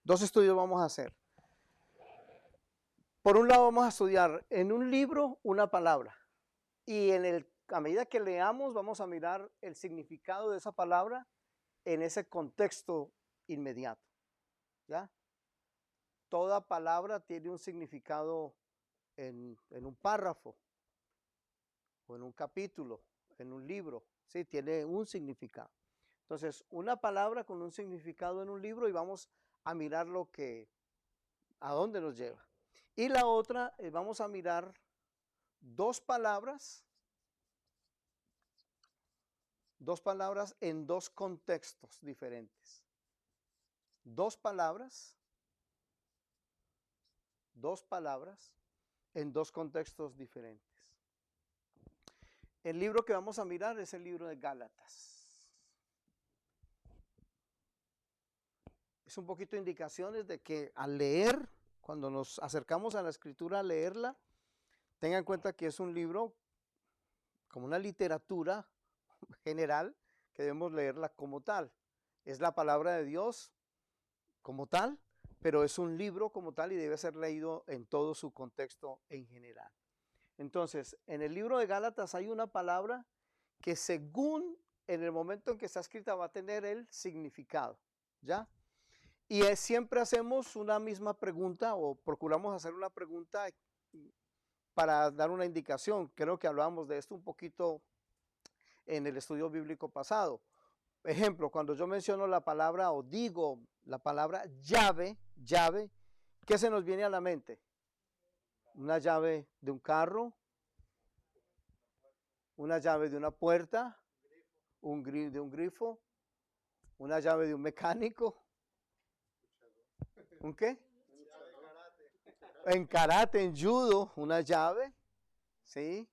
Dos estudios vamos a hacer. Por un lado vamos a estudiar en un libro una palabra y a medida que leamos vamos a mirar el significado de esa palabra en ese contexto inmediato. ¿Ya? Toda palabra tiene un significado en un párrafo o en un capítulo, en un libro, ¿sí? Tiene un significado. Entonces, una palabra con un significado en un libro y vamos a mirar a dónde nos lleva. Y la otra, vamos a mirar dos palabras en dos contextos diferentes. Dos palabras en dos contextos diferentes. El libro que vamos a mirar es el libro de Gálatas. Es un poquito de indicaciones de que al leer, cuando nos acercamos a la escritura a leerla, tengan en cuenta que es un libro como una literatura general que debemos leerla como tal. Es la palabra de Dios como tal, pero es un libro como tal y debe ser leído en todo su contexto en general. Entonces, en el libro de Gálatas hay una palabra que según en el momento en que está escrita va a tener el significado, ¿ya? Y siempre hacemos una misma pregunta o procuramos hacer una pregunta para dar una indicación. Creo que hablábamos de esto un poquito en el estudio bíblico pasado. Ejemplo, cuando yo menciono la palabra o digo la palabra llave, ¿qué se nos viene a la mente? Una llave de un carro, una llave de una puerta, de un grifo, una llave de un mecánico. ¿Un qué? En karate, en judo, una llave, ¿sí?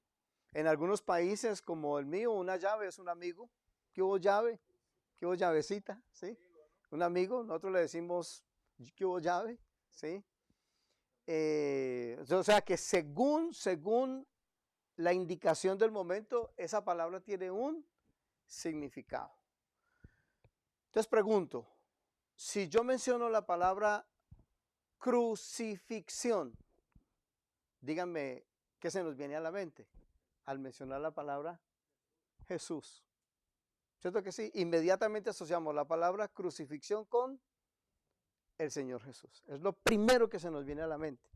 En algunos países como el mío, una llave es un amigo. ¿Qué hubo llave? ¿Qué hubo llavecita? ¿Sí? Un amigo, nosotros le decimos, ¿qué hubo llave? ¿Sí? O sea que según la indicación del momento, esa palabra tiene un significado. Entonces pregunto, si yo menciono la palabra crucifixión, díganme qué se nos viene a la mente al mencionar la palabra Jesús. ¿Cierto que sí? Inmediatamente asociamos la palabra crucifixión con el Señor Jesús. Es lo primero que se nos viene a la mente.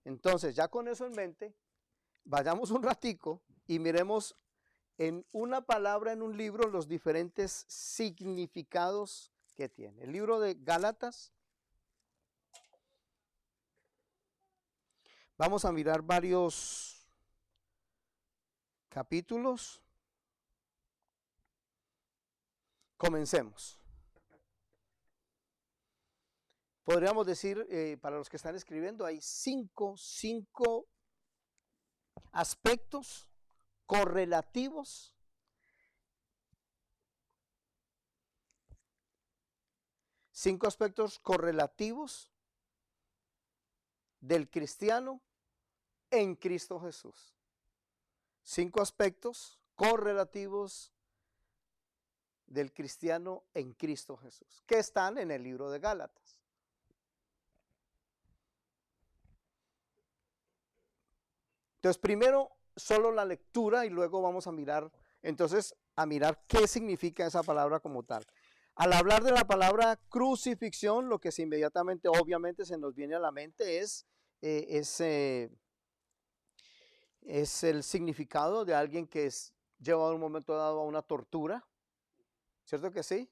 Entonces, ya con eso en mente, vayamos un ratico y miremos en una palabra en un libro los diferentes significados que tiene. El libro de Gálatas. Vamos a mirar varios capítulos. Comencemos. Podríamos decir, para los que están escribiendo, hay cinco aspectos correlativos del cristiano en Cristo Jesús. 5 aspectos correlativos del cristiano en Cristo Jesús, que están en el libro de Gálatas. Entonces, primero solo la lectura y luego vamos a mirar, qué significa esa palabra como tal. Al hablar de la palabra crucifixión, lo que inmediatamente, obviamente, se nos viene a la mente es el significado de alguien que es llevado en un momento dado a una tortura, ¿cierto que sí?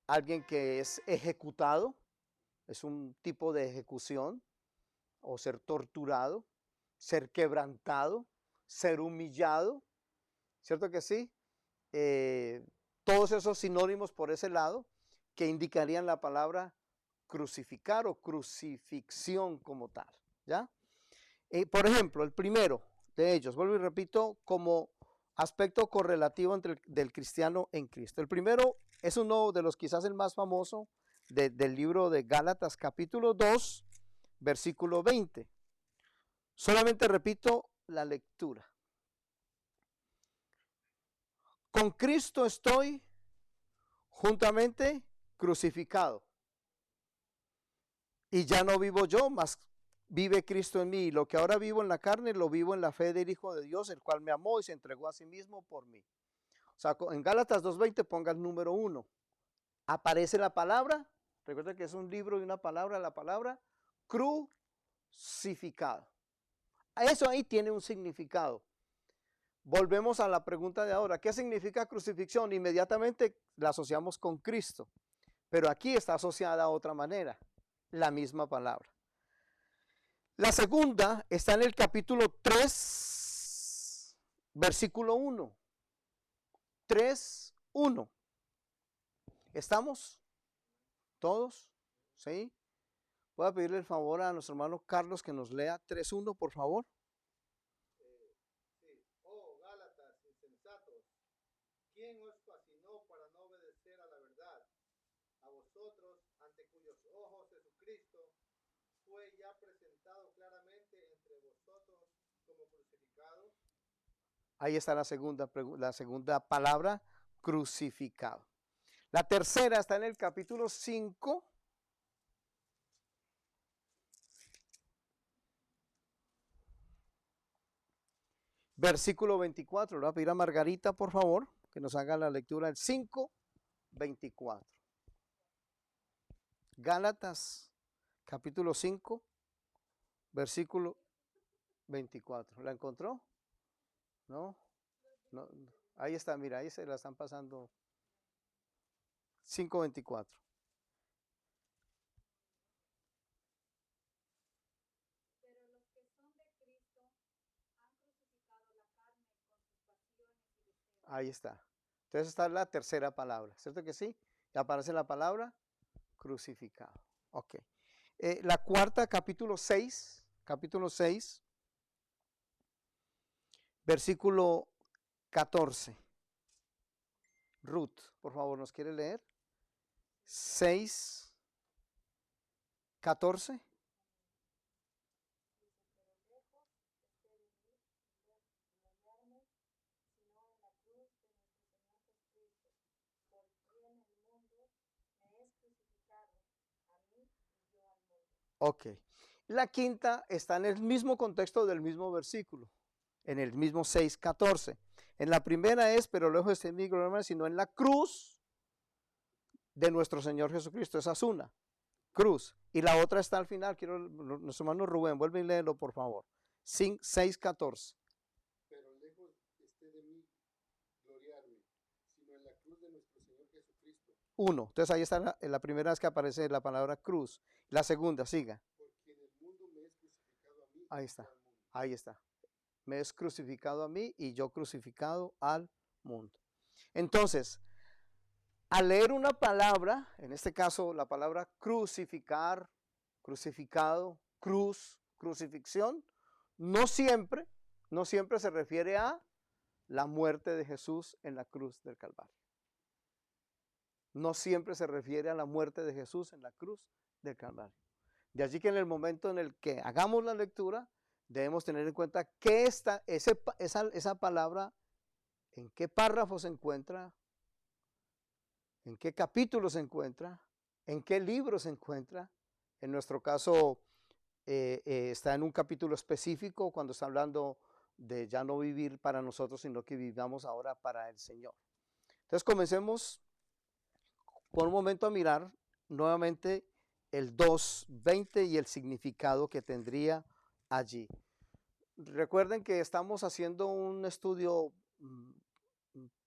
Alguien que es ejecutado, es un tipo de ejecución, o ser torturado, ser quebrantado, ser humillado, ¿cierto que sí? Todos esos sinónimos por ese lado que indicarían la palabra crucificar o crucifixión como tal, ¿ya? Por ejemplo, el primero de ellos, vuelvo y repito, como aspecto correlativo del cristiano en Cristo. El primero es uno de los quizás el más famoso del libro de Gálatas capítulo 2, versículo 20. Solamente repito la lectura. Con Cristo estoy juntamente crucificado. Y ya no vivo yo, mas vive Cristo en mí. Y lo que ahora vivo en la carne, lo vivo en la fe del Hijo de Dios, el cual me amó y se entregó a sí mismo por mí. O sea, en Gálatas 2:20 ponga el número 1. Aparece la palabra, recuerda que es un libro y una palabra, la palabra crucificado. Eso ahí tiene un significado. Volvemos a la pregunta de ahora, ¿qué significa crucifixión? Inmediatamente la asociamos con Cristo, pero aquí está asociada a otra manera, la misma palabra. La segunda está en el capítulo 3, versículo 1. 3:1. ¿Estamos? ¿Todos? ¿Sí? Voy a pedirle el favor a nuestro hermano Carlos que nos lea 3:1, por favor. Sí. Oh, Gálatas, insensatos, ¿quién os fascinó para no obedecer a la verdad? A vosotros, ante cuyos ojos Jesucristo fue ya presentado claramente entre vosotros como crucificado. Ahí está la segunda palabra, crucificado. La tercera está en el capítulo 5. Versículo 24. Le voy a pedir a Margarita, por favor, que nos haga la lectura del 5:24. Gálatas, capítulo 5, versículo 24. ¿La encontró? ¿No? No. Ahí está, mira, ahí se la están pasando. 5:24. Pero los que son de Cristo han crucificado la carne con sus pasiones y deseos. Ahí está. Entonces está la tercera palabra, ¿cierto que sí? Y aparece la palabra crucificado. Ok. La cuarta, capítulo 6, versículo 14. Ruth, por favor, ¿nos quiere leer? 6:14. Ok. La quinta está en el mismo contexto del mismo versículo, en el mismo 6:14. En la primera es, pero lejos de mí, gloria, sino en la cruz de nuestro Señor Jesucristo. Esa es una, cruz. Y la otra está al final. Quiero, nuestro hermano Rubén, vuelve y léelo, por favor. 6:14. Pero lejos esté de mí gloriarme, sino en la cruz de nuestro Señor Jesucristo. 1. Entonces ahí está la primera vez que aparece la palabra cruz. La segunda, siga. Por quien el mundo me es crucificado a mí. Ahí está. Ahí está. Me es crucificado a mí y yo crucificado al mundo. Entonces, al leer una palabra, en este caso la palabra crucificar, crucificado, cruz, crucifixión, no siempre se refiere a la muerte de Jesús en la cruz del Calvario. No siempre se refiere a la muerte de Jesús en la cruz del Calvario. De allí que en el momento en el que hagamos la lectura, debemos tener en cuenta que esa palabra, en qué párrafo se encuentra, en qué capítulo se encuentra, en qué libro se encuentra. En nuestro caso, está en un capítulo específico cuando está hablando de ya no vivir para nosotros, sino que vivamos ahora para el Señor. Entonces comencemos por un momento a mirar nuevamente el 2:20 y el significado que tendría allí. Recuerden que estamos haciendo un estudio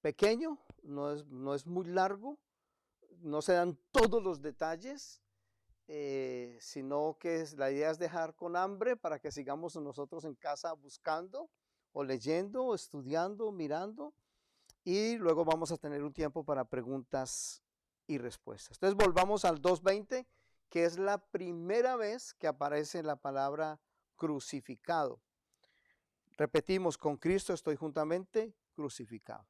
pequeño, no es muy largo, no se dan todos los detalles, sino que la idea es dejar con hambre para que sigamos nosotros en casa buscando o leyendo, o estudiando, mirando, y luego vamos a tener un tiempo para preguntas y respuestas. Entonces volvamos al 2:20, que es la primera vez que aparece la palabra crucificado. Repetimos, con Cristo estoy juntamente crucificado.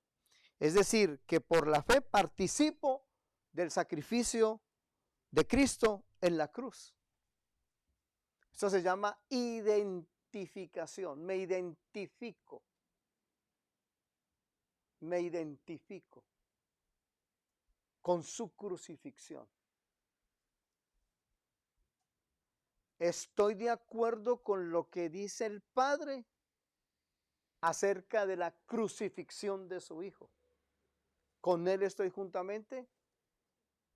Es decir, que por la fe participo del sacrificio de Cristo en la cruz. Esto se llama identificación. Me identifico con su crucifixión. estoy de acuerdo con lo que dice el Padre acerca de la crucifixión de su Hijo. Con Él estoy juntamente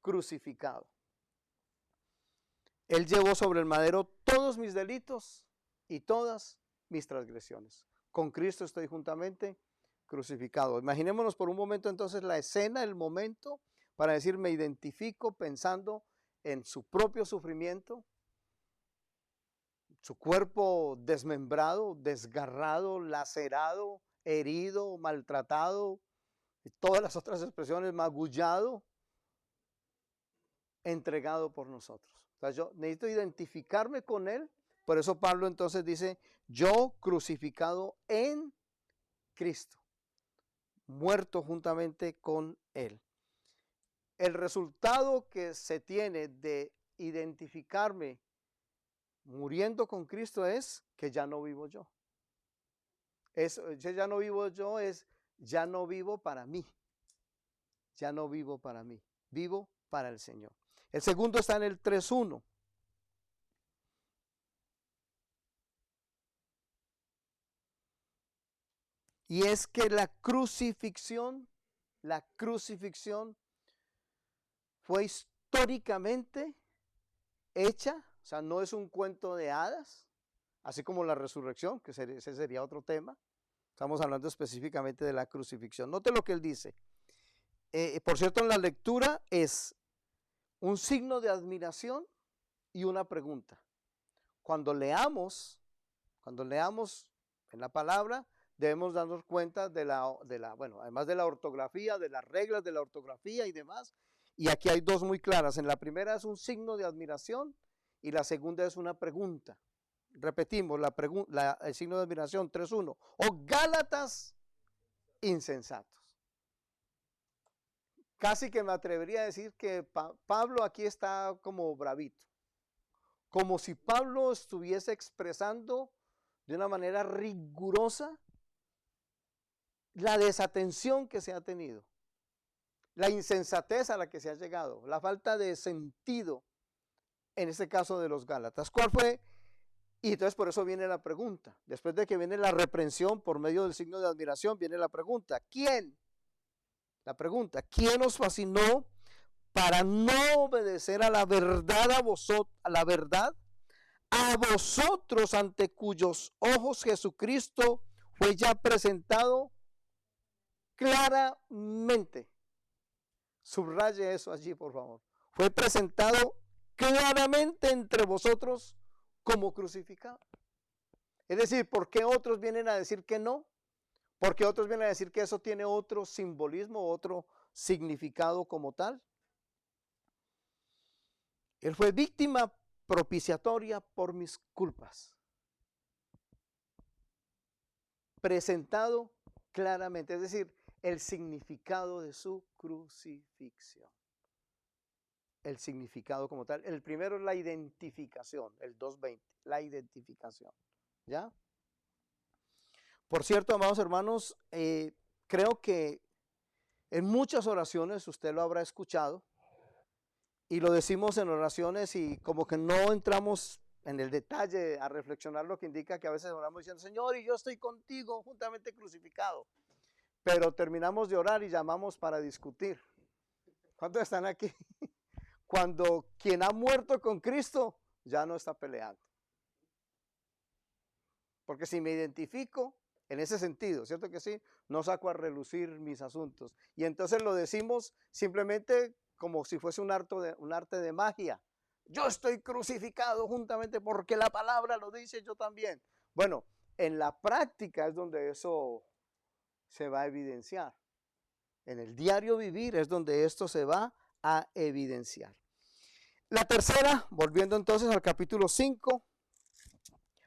crucificado. Él llevó sobre el madero todos mis delitos y todas mis transgresiones. Con Cristo estoy juntamente crucificado. Imaginémonos por un momento entonces la escena, el momento, para decir me identifico pensando en su propio sufrimiento, su cuerpo desmembrado, desgarrado, lacerado, herido, maltratado, y todas las otras expresiones, magullado, entregado por nosotros. O sea, yo necesito identificarme con Él. Por eso Pablo entonces dice, yo crucificado en Cristo, muerto juntamente con Él. El resultado que se tiene de identificarme muriendo con Cristo es que ya no vivo yo. Ya no vivo yo es, ya no vivo para mí. Ya no vivo para mí. Vivo para el Señor. El segundo está en el 3:1. Y es que la crucifixión fue históricamente hecha, o sea, no es un cuento de hadas, así como la resurrección, que ese sería otro tema. Estamos hablando específicamente de la crucifixión. Note lo que él dice. Por cierto, en la lectura es un signo de admiración y una pregunta. Cuando leamos en la palabra, debemos darnos cuenta bueno, además de la ortografía, de las reglas de la ortografía y demás. Y aquí hay dos muy claras. En la primera es un signo de admiración y la segunda es una pregunta. Repetimos, el signo de admiración 3:1. Oh Gálatas insensatos. Casi que me atrevería a decir que Pablo aquí está como bravito. Como si Pablo estuviese expresando de una manera rigurosa la desatención que se ha tenido, la insensatez a la que se ha llegado, la falta de sentido en este caso de los Gálatas. ¿Cuál fue? Y entonces por eso viene la pregunta. Después de que viene la reprensión por medio del signo de admiración, viene la pregunta. ¿Quién? La pregunta, ¿quién os fascinó para no obedecer a la verdad a vosotros ante cuyos ojos Jesucristo fue ya presentado claramente? Subraye eso allí, por favor. Fue presentado claramente entre vosotros como crucificado. Es decir, ¿por qué otros vienen a decir que no? ¿Por qué otros vienen a decir que eso tiene otro simbolismo, otro significado como tal? Él fue víctima propiciatoria por mis culpas. Presentado claramente, es decir, el significado de su crucifixión. El significado como tal. El primero es la identificación, el 2:20, la identificación. ¿Ya? Por cierto, amados hermanos, creo que en muchas oraciones usted lo habrá escuchado y lo decimos en oraciones y como que no entramos en el detalle a reflexionar, lo que indica que a veces oramos diciendo, Señor, y yo estoy contigo juntamente crucificado. Pero terminamos de orar y llamamos para discutir. ¿Cuántos están aquí? Cuando quien ha muerto con Cristo ya no está peleando. Porque si me identifico en ese sentido, ¿cierto que sí? No saco a relucir mis asuntos. Y entonces lo decimos simplemente como si fuese un arte de magia. Yo estoy crucificado juntamente porque la palabra lo dice, yo también. Bueno, en la práctica es donde eso se va a evidenciar. En el diario vivir es donde esto se va a evidenciar. La tercera, volviendo entonces al capítulo 5,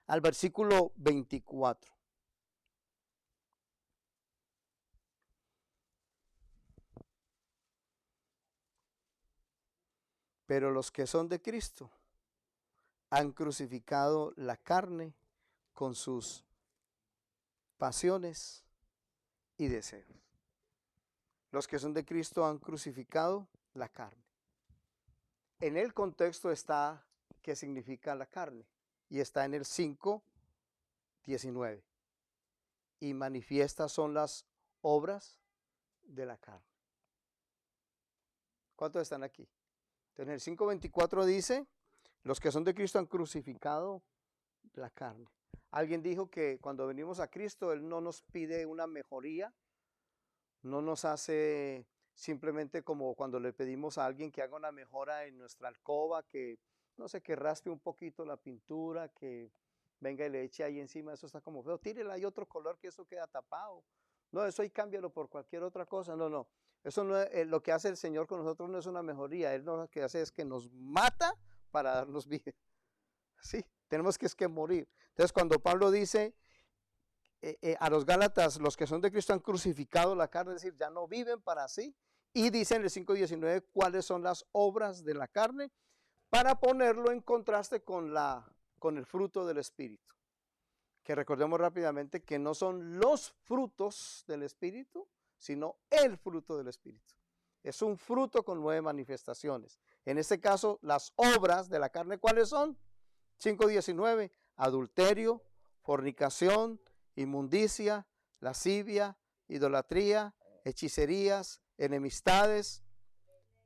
al versículo 24. Pero los que son de Cristo han crucificado la carne con sus pasiones y deseos. Los que son de Cristo han crucificado la carne. En el contexto está qué significa la carne. Y está en el 5:19. Y manifiestas son las obras de la carne. ¿Cuántos están aquí? Entonces en el 5:24 dice, los que son de Cristo han crucificado la carne. Alguien dijo que cuando venimos a Cristo, Él no nos pide una mejoría, no nos hace simplemente como cuando le pedimos a alguien que haga una mejora en nuestra alcoba, que no sé, que raspe un poquito la pintura, que venga y le eche ahí encima, eso está como feo, tírela, hay otro color que eso queda tapado. No, eso ahí cámbialo por cualquier otra cosa, no. Eso no es, lo que hace el Señor con nosotros no es una mejoría, Él lo que hace es que nos mata para darnos vida. Sí, tenemos que es que morir. Entonces cuando Pablo dice a los Gálatas, los que son de Cristo han crucificado la carne, es decir, ya no viven para sí, y dice en el 5:19 cuáles son las obras de la carne, para ponerlo en contraste con el fruto del Espíritu. Que recordemos rápidamente que no son los frutos del Espíritu, sino el fruto del Espíritu. Es un fruto con 9 manifestaciones. En este caso, las obras de la carne, ¿cuáles son? 5:19, adulterio, fornicación, inmundicia, lascivia, idolatría, hechicerías, enemistades,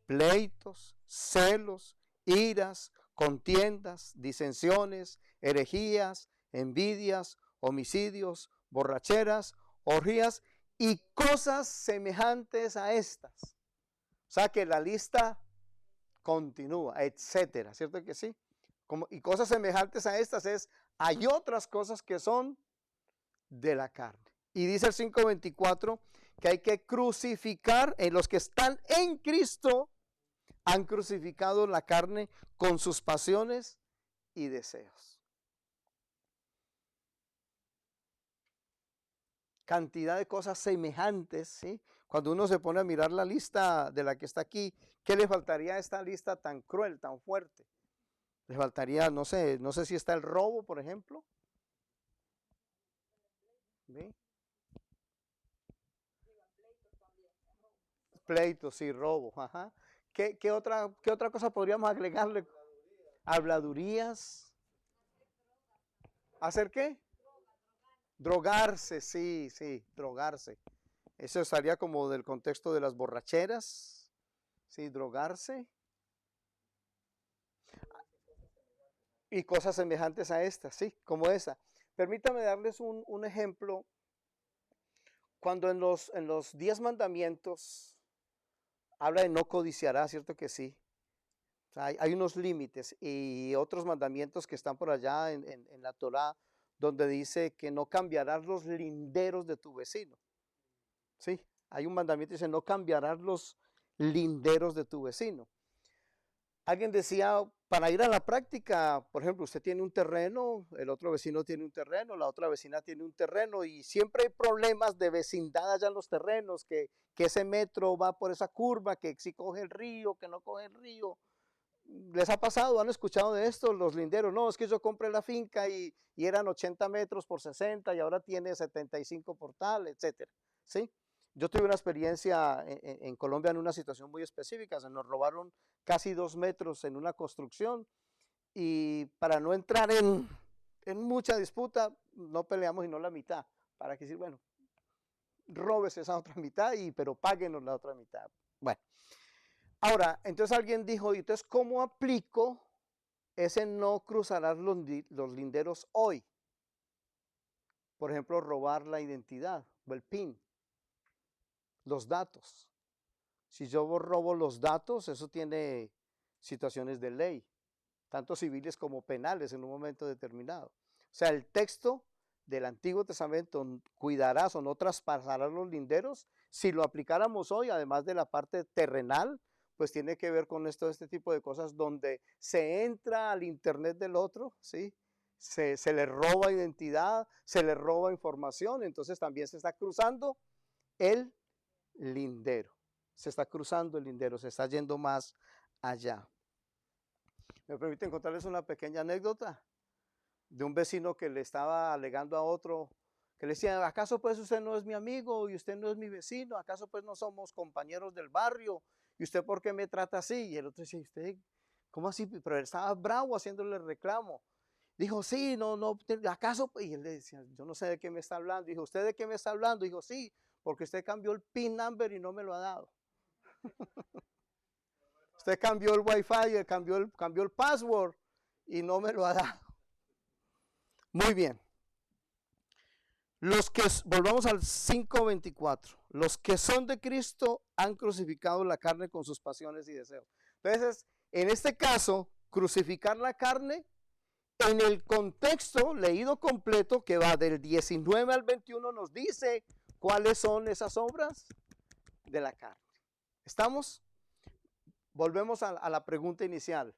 pleitos, celos, iras, contiendas, disensiones, herejías, envidias, homicidios, borracheras, orgías y cosas semejantes a estas. O sea que la lista continúa, etcétera, ¿cierto que sí? Y cosas semejantes a estas hay otras cosas que son de la carne. Y dice el 5:24 que hay que crucificar en los que están en Cristo, han crucificado la carne con sus pasiones y deseos. Cantidad de cosas semejantes, ¿sí? Cuando uno se pone a mirar la lista de la que está aquí, ¿qué le faltaría a esta lista tan cruel, tan fuerte? Le faltaría, no sé si está el robo, por ejemplo. ¿Sí? Pleitos, sí, robo, ajá. ¿Qué otra cosa podríamos agregarle? Habladurías. ¿Hacer qué? Drogarse, sí, drogarse. Eso estaría como del contexto de las borracheras, sí, drogarse. Y cosas semejantes a estas, sí, como esa. Permítame darles un ejemplo. Cuando en los 10 mandamientos habla de no codiciarás, ¿cierto que sí? O sea, hay unos límites y otros mandamientos que están por allá en la Torá, donde dice que no cambiarás los linderos de tu vecino. Sí, hay un mandamiento que dice no cambiarás los linderos de tu vecino. Alguien decía, para ir a la práctica, por ejemplo, usted tiene un terreno, el otro vecino tiene un terreno, la otra vecina tiene un terreno y siempre hay problemas de vecindad allá en los terrenos, que ese metro va por esa curva, que si coge el río, que no coge el río. ¿Les ha pasado? ¿Han escuchado de esto? Los linderos, no, es que yo compré la finca y eran 80 metros por 60 y ahora tiene 75 por tal, etcétera. ¿Sí? Yo tuve una experiencia en Colombia en una situación muy específica, se nos robaron casi 2 metros en una construcción y para no entrar en mucha disputa, no peleamos sino la mitad, para que decir, bueno, robes esa otra mitad, pero páguenos la otra mitad. Bueno, ahora, entonces alguien dijo, entonces, ¿cómo aplico ese no cruzarás los linderos hoy? Por ejemplo, robar la identidad o el PIN, los datos. Si yo robo los datos, eso tiene situaciones de ley, tanto civiles como penales en un momento determinado. O sea, el texto del Antiguo Testamento, cuidarás o no traspasarás los linderos, si lo aplicáramos hoy, además de la parte terrenal, pues tiene que ver con este tipo de cosas donde se entra al internet del otro, ¿sí? Se le roba identidad, se le roba información, entonces también se está cruzando el lindero. Se está cruzando el lindero, se está yendo más allá. ¿Me permiten contarles una pequeña anécdota de un vecino que le estaba alegando a otro, que le decía, ¿acaso pues usted no es mi amigo y usted no es mi vecino? ¿Acaso pues no somos compañeros del barrio? ¿Y usted por qué me trata así? Y el otro decía, ¿usted ¿Cómo así? Pero él estaba bravo haciéndole reclamo. Dijo, sí, no, ¿acaso? Y él le decía, yo no sé de qué me está hablando. Dijo, ¿usted de qué me está hablando? Dijo, sí, porque usted cambió el PIN number y no me lo ha dado. Usted cambió el Wi-Fi, cambió el password y no me lo ha dado. Muy bien. Volvamos al 5:24. Los que son de Cristo han crucificado la carne con sus pasiones y deseos. Entonces, en este caso, crucificar la carne, en el contexto leído completo, que va del 19 al 21, nos dice cuáles son esas obras de la carne. ¿Estamos? Volvemos a la pregunta inicial.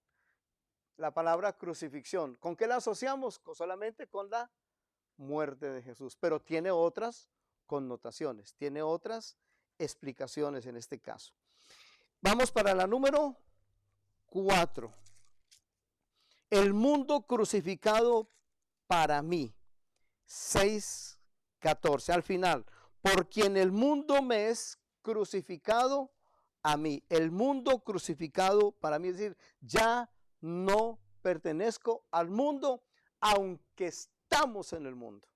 La palabra crucifixión, ¿con qué la asociamos? Solamente con la muerte de Jesús, pero tiene otras connotaciones, tiene otras explicaciones en este caso. Vamos para la número 4. El mundo crucificado para mí. 6:14. Al final, por quien el mundo me es crucificado a mí. El mundo crucificado para mí, es decir, ya no pertenezco al mundo, aunque estamos en el mundo.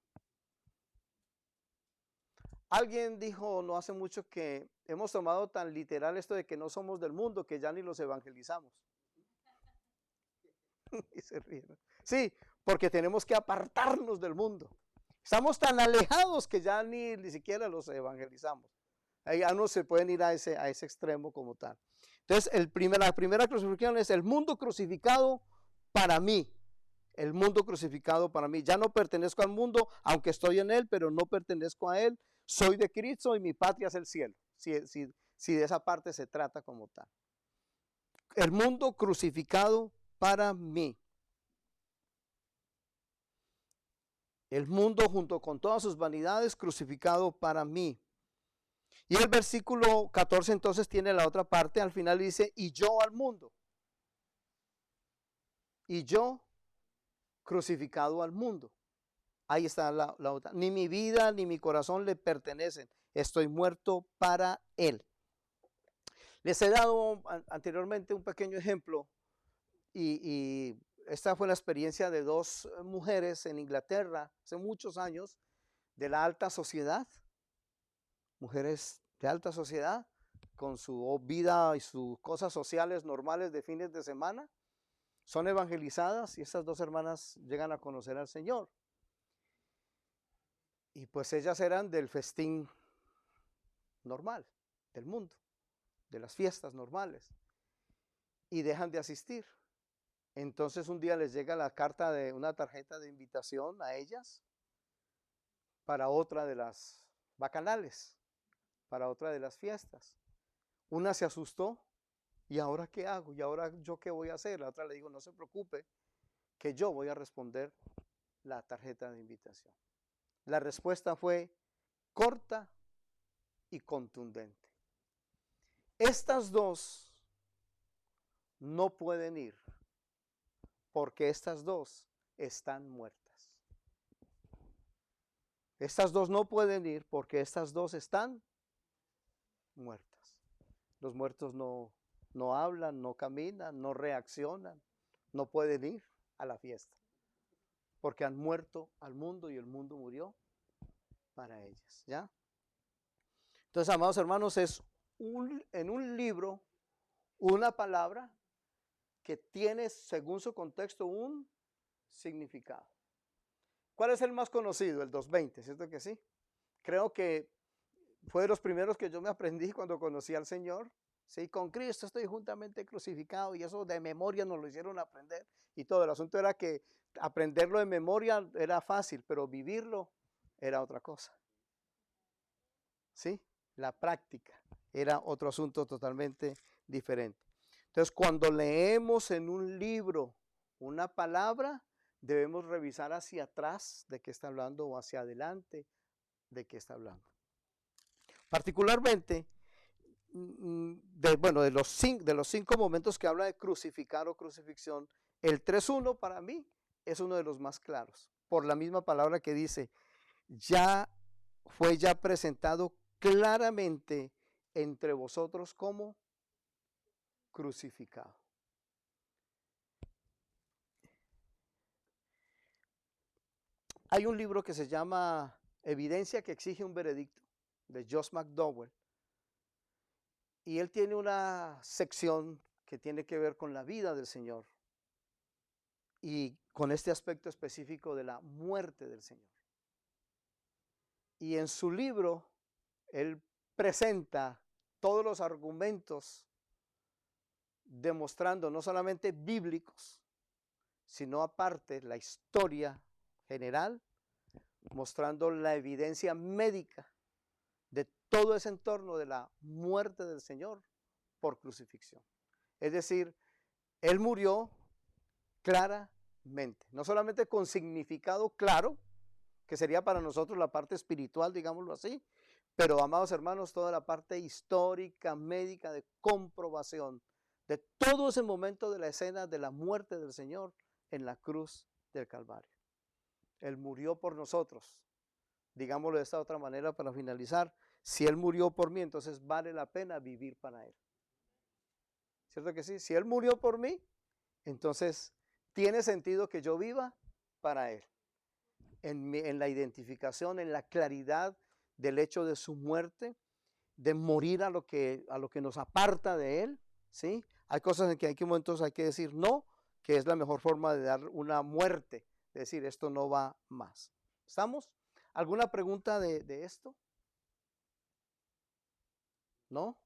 Alguien dijo no hace mucho que hemos tomado tan literal esto de que no somos del mundo que ya ni los evangelizamos. Y se ríen. Sí, porque tenemos que apartarnos del mundo. Estamos tan alejados que ya ni siquiera los evangelizamos. Ya no se pueden ir a ese extremo como tal. Entonces, la primera crucifixión es el mundo crucificado para mí. El mundo crucificado para mí. Ya no pertenezco al mundo, aunque estoy en él, pero no pertenezco a él. Soy de Cristo y mi patria es el cielo. Si de esa parte se trata como tal. El mundo crucificado para mí. El mundo junto con todas sus vanidades crucificado para mí. Y el versículo 14 entonces tiene la otra parte. Al final dice, y yo al mundo. Y yo crucificado al mundo. Ahí está la otra. Ni mi vida ni mi corazón le pertenecen. Estoy muerto para él. Les he dado anteriormente un pequeño ejemplo. Y esta fue la experiencia de dos mujeres en Inglaterra hace muchos años, de la alta sociedad. Mujeres de alta sociedad con su vida y sus cosas sociales normales de fines de semana. Son evangelizadas y estas dos hermanas llegan a conocer al Señor. Y pues ellas eran del festín normal, del mundo, de las fiestas normales. Y dejan de asistir. Entonces un día les llega la carta de una tarjeta de invitación a ellas para otra de las bacanales, para otra de las fiestas. Una se asustó. ¿Y ahora qué hago? ¿Y ahora yo qué voy a hacer? La otra le digo, no se preocupe, que yo voy a responder la tarjeta de invitación. La respuesta fue corta y contundente. Estas dos no pueden ir porque estas dos están muertas. Estas dos no pueden ir porque estas dos están muertas. Los muertos no hablan, no caminan, no reaccionan, no pueden ir a la fiesta, porque han muerto al mundo y el mundo murió para ellas, ¿ya? Entonces, amados hermanos, es en un libro una palabra que tiene, según su contexto, un significado. ¿Cuál es el más conocido? El 2:20, ¿cierto que sí? Creo que fue de los primeros que yo me aprendí cuando conocí al Señor. Sí, con Cristo estoy juntamente crucificado, y eso de memoria nos lo hicieron aprender y todo. El asunto era que aprenderlo de memoria era fácil, pero vivirlo era otra cosa. ¿Sí? La práctica era otro asunto totalmente diferente. Entonces, cuando leemos en un libro una palabra, debemos revisar hacia atrás de qué está hablando o hacia adelante de qué está hablando. Particularmente, de los 5 momentos que habla de crucificar o crucifixión, el 3:1 para mí es uno de los más claros, por la misma palabra que dice, fue ya presentado claramente entre vosotros como crucificado. Hay un libro que se llama Evidencia que exige un veredicto, de Josh McDowell. Y él tiene una sección que tiene que ver con la vida del Señor y con este aspecto específico de la muerte del Señor. Y en su libro, él presenta todos los argumentos demostrando no solamente bíblicos, sino aparte la historia general, mostrando la evidencia médica de todo ese entorno de la muerte del Señor por crucifixión. Es decir, Él murió claramente, no solamente con significado claro, que sería para nosotros la parte espiritual, digámoslo así, pero amados hermanos, toda la parte histórica, médica, de comprobación de todo ese momento de la escena de la muerte del Señor en la cruz del Calvario. Él murió por nosotros. Digámoslo de esta otra manera para finalizar. Si Él murió por mí, entonces vale la pena vivir para Él. ¿Cierto que sí? Si Él murió por mí, entonces tiene sentido que yo viva para Él. En la identificación, en la claridad del hecho de su muerte, de morir a lo que nos aparta de Él, ¿sí? Hay cosas en que hay momentos hay que decir no, que es la mejor forma de dar una muerte, de decir esto no va más. ¿Estamos? ¿Alguna pregunta de esto? ¿No?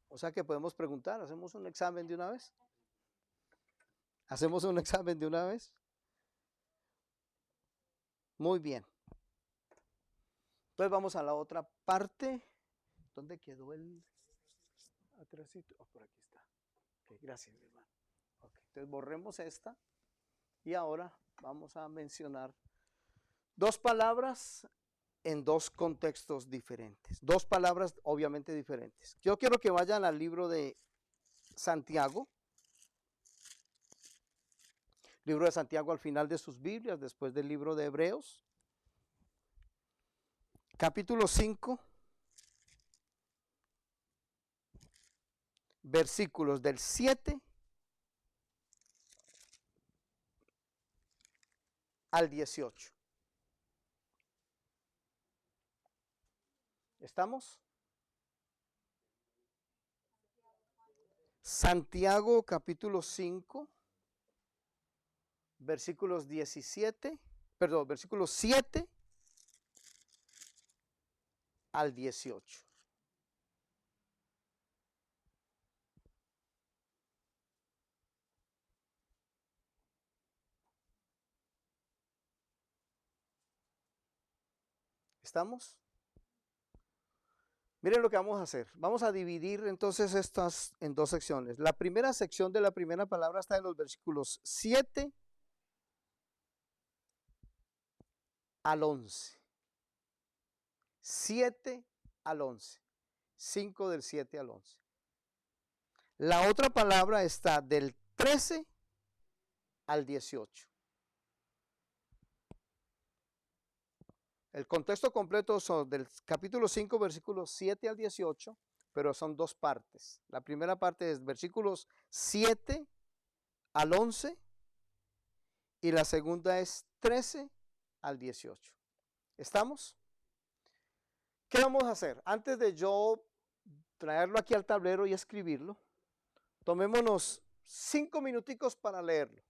O sea que podemos preguntar, ¿hacemos un examen de una vez? ¿Hacemos un examen de una vez? Muy bien. Entonces vamos a la otra parte. ¿Dónde quedó el atrásito? Oh, por aquí está. Okay, gracias, mi hermano. Okay, entonces borremos esta y ahora vamos a mencionar dos palabras en dos contextos diferentes. Dos palabras obviamente diferentes. Yo quiero que vayan al libro de Santiago. Libro de Santiago al final de sus Biblias, después del libro de Hebreos. Capítulo 5. Versículos del 7 al 18. ¿Estamos? Santiago capítulo 5, versículos 7 al 18. ¿Estamos? Miren lo que vamos a hacer. Vamos a dividir entonces estas en dos secciones. La primera sección de la primera palabra está en los versículos 7 al 11. 7 al 11. 5 del 7 al 11. La otra palabra está del 13 al 18. El contexto completo son del capítulo 5, versículos 7 al 18, pero son dos partes. La primera parte es versículos 7 al 11 y la segunda es 13 al 18. ¿Estamos? ¿Qué vamos a hacer? Antes de yo traerlo aquí al tablero y escribirlo, tomémonos 5 minuticos para leerlo.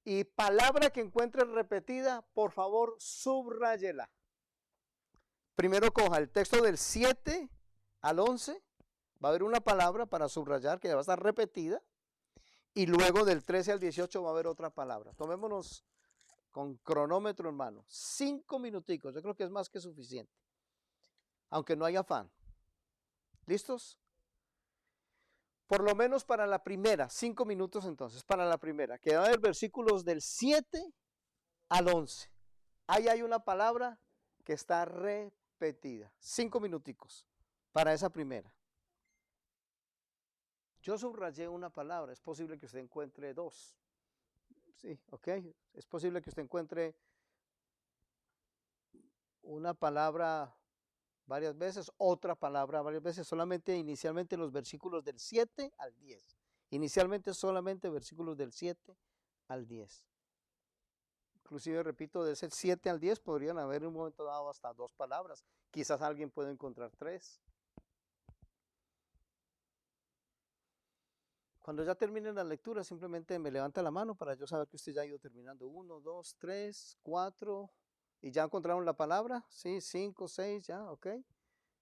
Y palabra que encuentre repetida, por favor, subráyela. Primero coja el texto del 7 al 11, va a haber una palabra para subrayar que va a estar repetida, y luego del 13 al 18 va a haber otra palabra. Tomémonos con cronómetro en mano, 5 minuticos, yo creo que es más que suficiente, aunque no haya afán. ¿Listos? Por lo menos para la primera, 5 minutos entonces, para la primera, que va a haber versículos del 7 al 11. Ahí hay una palabra que está repetida. 5 minuticos para esa primera. Yo subrayé una palabra, es posible que usted encuentre dos. Sí, ok, es posible que usted encuentre una palabra varias veces, otra palabra varias veces, solamente inicialmente los versículos del 7 al 10. Inicialmente solamente versículos del 7 al 10. inclusive repito, de ese 7 al 10 podrían haber en un momento dado hasta 2 palabras. Quizás alguien puede encontrar 3. Cuando ya termine la lectura, simplemente me levanta la mano para yo saber que usted ya ha ido terminando. 1, 2, 3, 4. ¿Y ya encontraron la palabra? Sí, 5, 6, ya, ok.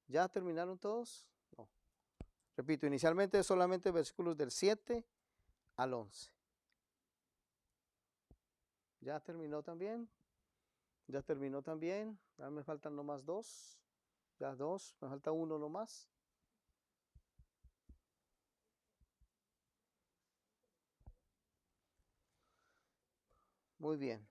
¿Ya terminaron todos? No. Repito, inicialmente solamente versículos del 7 al 11. ¿Ya terminó también? ¿Ya terminó también? Ya me faltan nomás 2. Ya 2, me falta 1 nomás. Muy bien.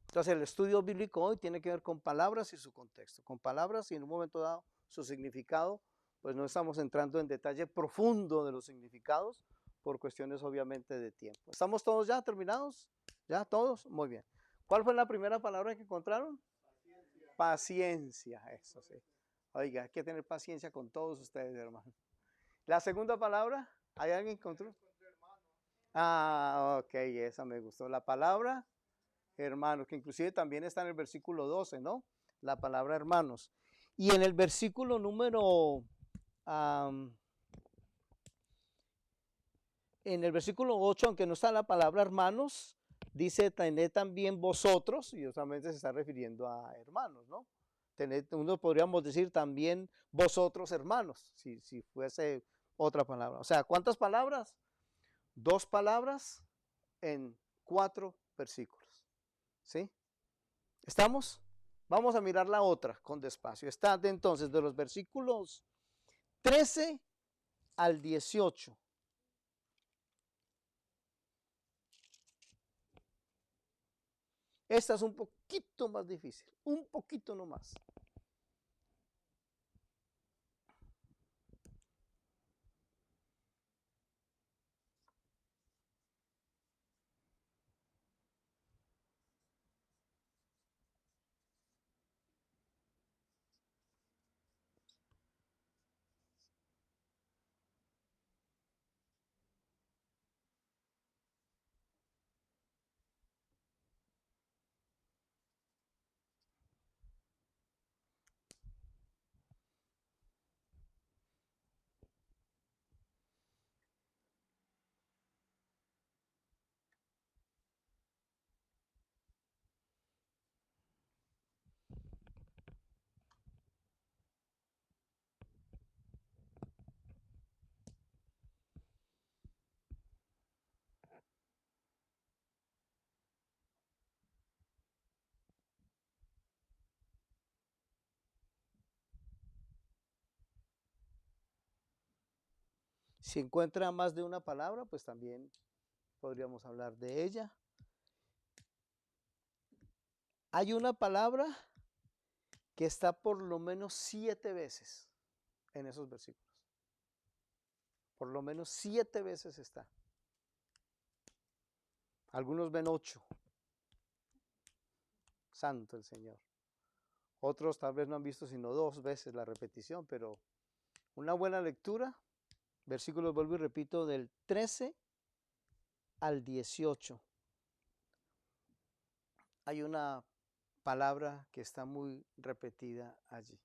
Entonces el estudio bíblico hoy tiene que ver con palabras y su contexto. Con palabras y en un momento dado su significado, pues no estamos entrando en detalle profundo de los significados por cuestiones obviamente de tiempo. ¿Estamos todos ya terminados? ¿Ya todos? Muy bien. ¿Cuál fue la primera palabra que encontraron? Paciencia, eso sí. Oiga, hay que tener paciencia con todos ustedes, hermano. La segunda palabra, ¿hay alguien que encontró? Ah, ok, esa me gustó. La palabra hermanos, que inclusive también está en el versículo 12, ¿no? La palabra hermanos. Y en el versículo número, en el versículo 8, aunque no está la palabra hermanos, dice, tened también vosotros, y solamente se está refiriendo a hermanos, ¿no? Tened, uno podríamos decir también vosotros hermanos, si fuese otra palabra. O sea, ¿cuántas palabras? 2 palabras en 4 versículos, ¿sí? ¿Estamos? Vamos a mirar la otra con despacio. Está entonces de los versículos 13 al 18. Esta es un poquito más difícil, un poquito nomás. Si encuentra más de una palabra, pues también podríamos hablar de ella. Hay una palabra que está por lo menos 7 veces en esos versículos. Por lo menos 7 veces está. Algunos ven 8. Santo el Señor. Otros tal vez no han visto sino 2 veces la repetición, pero una buena lectura, versículos, vuelvo y repito, del 13 al 18. Hay una palabra que está muy repetida allí.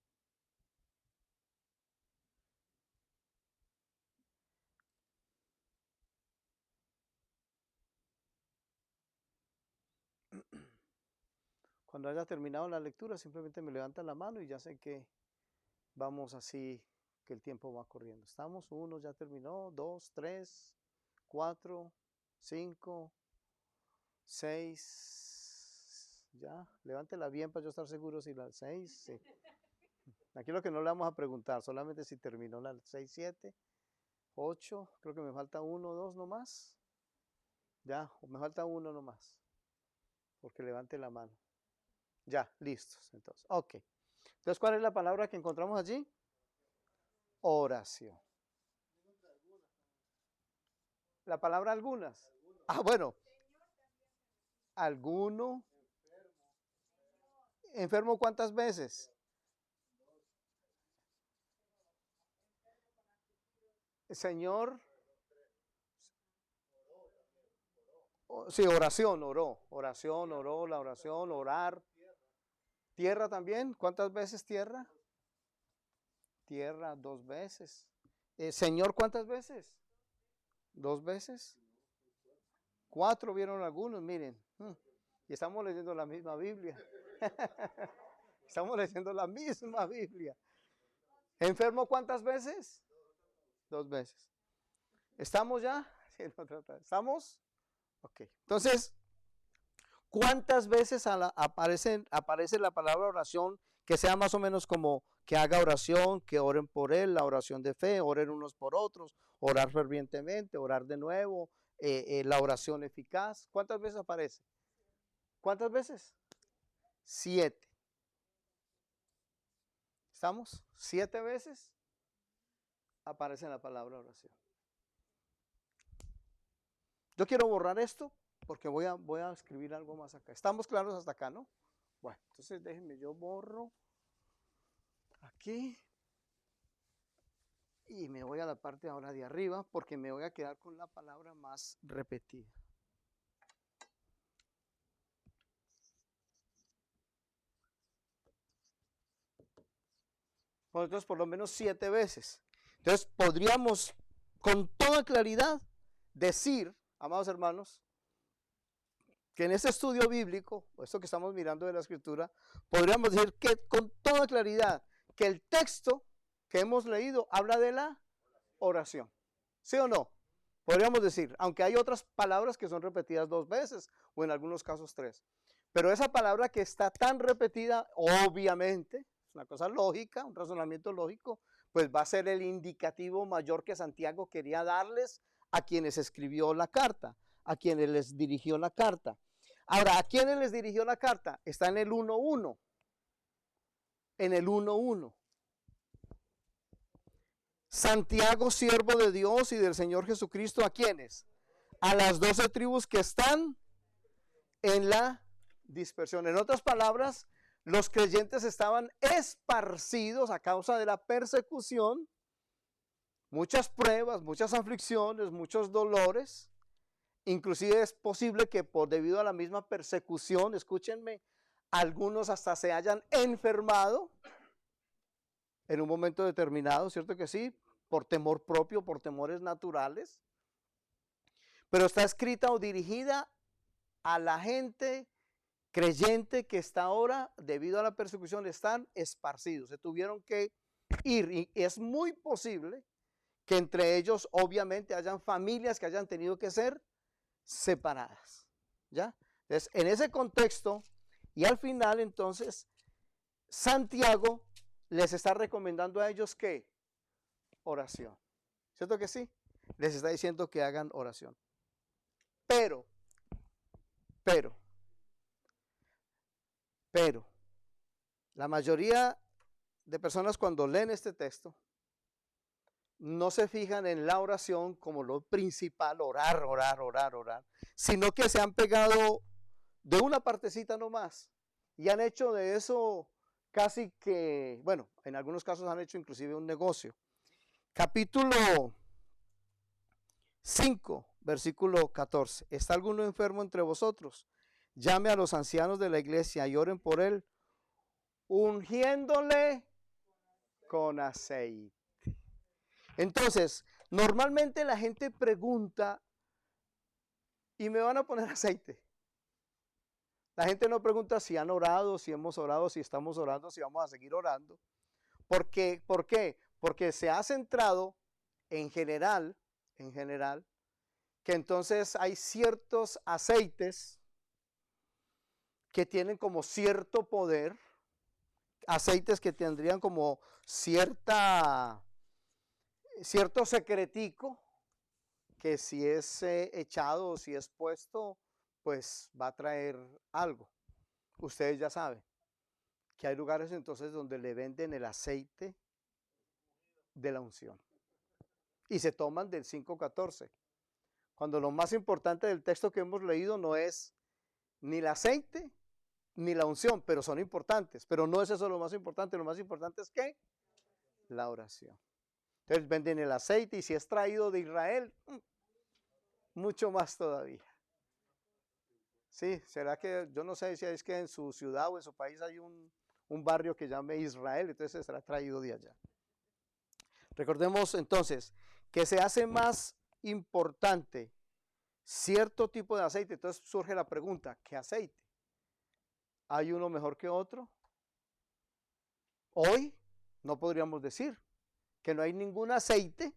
Cuando haya terminado la lectura, simplemente me levanta la mano y ya sé que vamos así, que el tiempo va corriendo. Estamos, 1 ya terminó, 2, 3, 4, 5, 6, ya, levántela bien para yo estar seguro si la 6, sí. Aquí lo que no le vamos a preguntar, solamente si terminó la 6, 7, 8, creo que me falta 1, 2 nomás. Ya, me falta 1 nomás, porque levante la mano. Ya, listos, entonces, ok. Entonces, ¿cuál es la palabra que encontramos allí? Oración. La palabra algunas. Ah, bueno. Alguno. ¿Enfermo cuántas veces? Señor. Sí, oración, oró. Oración, oró, la oración, orar. Tierra también. ¿Cuántas veces tierra? Tierra 2 veces. Señor, ¿cuántas veces? 2 veces. 4 vieron algunos, miren. Y estamos leyendo la misma Biblia. Estamos leyendo la misma Biblia. ¿Enfermo cuántas veces? 2 veces. ¿Estamos ya? Sí, no, ¿estamos? Ok. Entonces, ¿cuántas veces aparece la palabra oración que sea más o menos como que haga oración, que oren por él, la oración de fe, oren unos por otros, orar fervientemente, orar de nuevo, la oración eficaz? ¿Cuántas veces aparece? ¿Cuántas veces? 7. ¿Estamos? 7 veces aparece la palabra oración. Yo quiero borrar esto porque voy a escribir algo más acá. ¿Estamos claros hasta acá, no? Bueno, entonces déjenme, yo borro aquí y me voy a la parte ahora de arriba porque me voy a quedar con la palabra más repetida. Bueno, entonces por lo menos 7 veces. Entonces podríamos con toda claridad decir, amados hermanos, que en este estudio bíblico, o esto que estamos mirando de la escritura, podríamos decir que con toda claridad que el texto que hemos leído habla de la oración. ¿Sí o no? Podríamos decir, aunque hay otras palabras que son repetidas 2 veces o en algunos casos 3. Pero esa palabra que está tan repetida, obviamente, es una cosa lógica, un razonamiento lógico, pues va a ser el indicativo mayor que Santiago quería darles a quienes escribió la carta, a quienes les dirigió la carta. Ahora, ¿a quiénes les dirigió la carta? Está en el 1:1. En el 1:1. Santiago, siervo de Dios y del Señor Jesucristo, ¿a quiénes? A las 12 tribus que están en la dispersión. En otras palabras, los creyentes estaban esparcidos a causa de la persecución, muchas pruebas, muchas aflicciones, muchos dolores. Inclusive es posible que debido a la misma persecución, escúchenme, algunos hasta se hayan enfermado en un momento determinado, ¿cierto que sí? Por temor propio, por temores naturales. Pero está escrita o dirigida a la gente creyente que está ahora, debido a la persecución, están esparcidos. Se tuvieron que ir y es muy posible que entre ellos obviamente hayan familias que hayan tenido que ser separadas. ¿Ya? Entonces, en ese contexto y al final entonces, Santiago les está recomendando a ellos que oración. ¿Cierto que sí? Les está diciendo que hagan oración. Pero, la mayoría de personas cuando leen este texto no se fijan en la oración como lo principal, orar, sino que se han pegado de una partecita nomás y han hecho de eso casi que, bueno, en algunos casos han hecho inclusive un negocio. Capítulo 5, versículo 14. ¿Está alguno enfermo entre vosotros? Llame a los ancianos de la iglesia y oren por él, ungiéndole con aceite. Entonces, normalmente la gente pregunta, ¿y me van a poner aceite? La gente no pregunta si han orado, si hemos orado, si estamos orando, si vamos a seguir orando. ¿Por qué? Porque se ha centrado en general, que entonces hay ciertos aceites que tienen como cierto poder, aceites que tendrían como cierto secretico, que si es echado o si es puesto, pues va a traer algo. Ustedes ya saben que hay lugares entonces donde le venden el aceite de la unción y se toman del 5:14, cuando lo más importante del texto que hemos leído no es ni el aceite ni la unción, pero son importantes, pero no es eso lo más importante es que la oración. Entonces venden el aceite y si es traído de Israel, mucho más todavía. Sí, será que, yo no sé si es que en su ciudad o en su país hay un barrio que llame Israel, entonces será traído de allá. Recordemos entonces que se hace más importante cierto tipo de aceite. Entonces surge la pregunta, ¿qué aceite? ¿Hay uno mejor que otro? Hoy no podríamos decir que no hay ningún aceite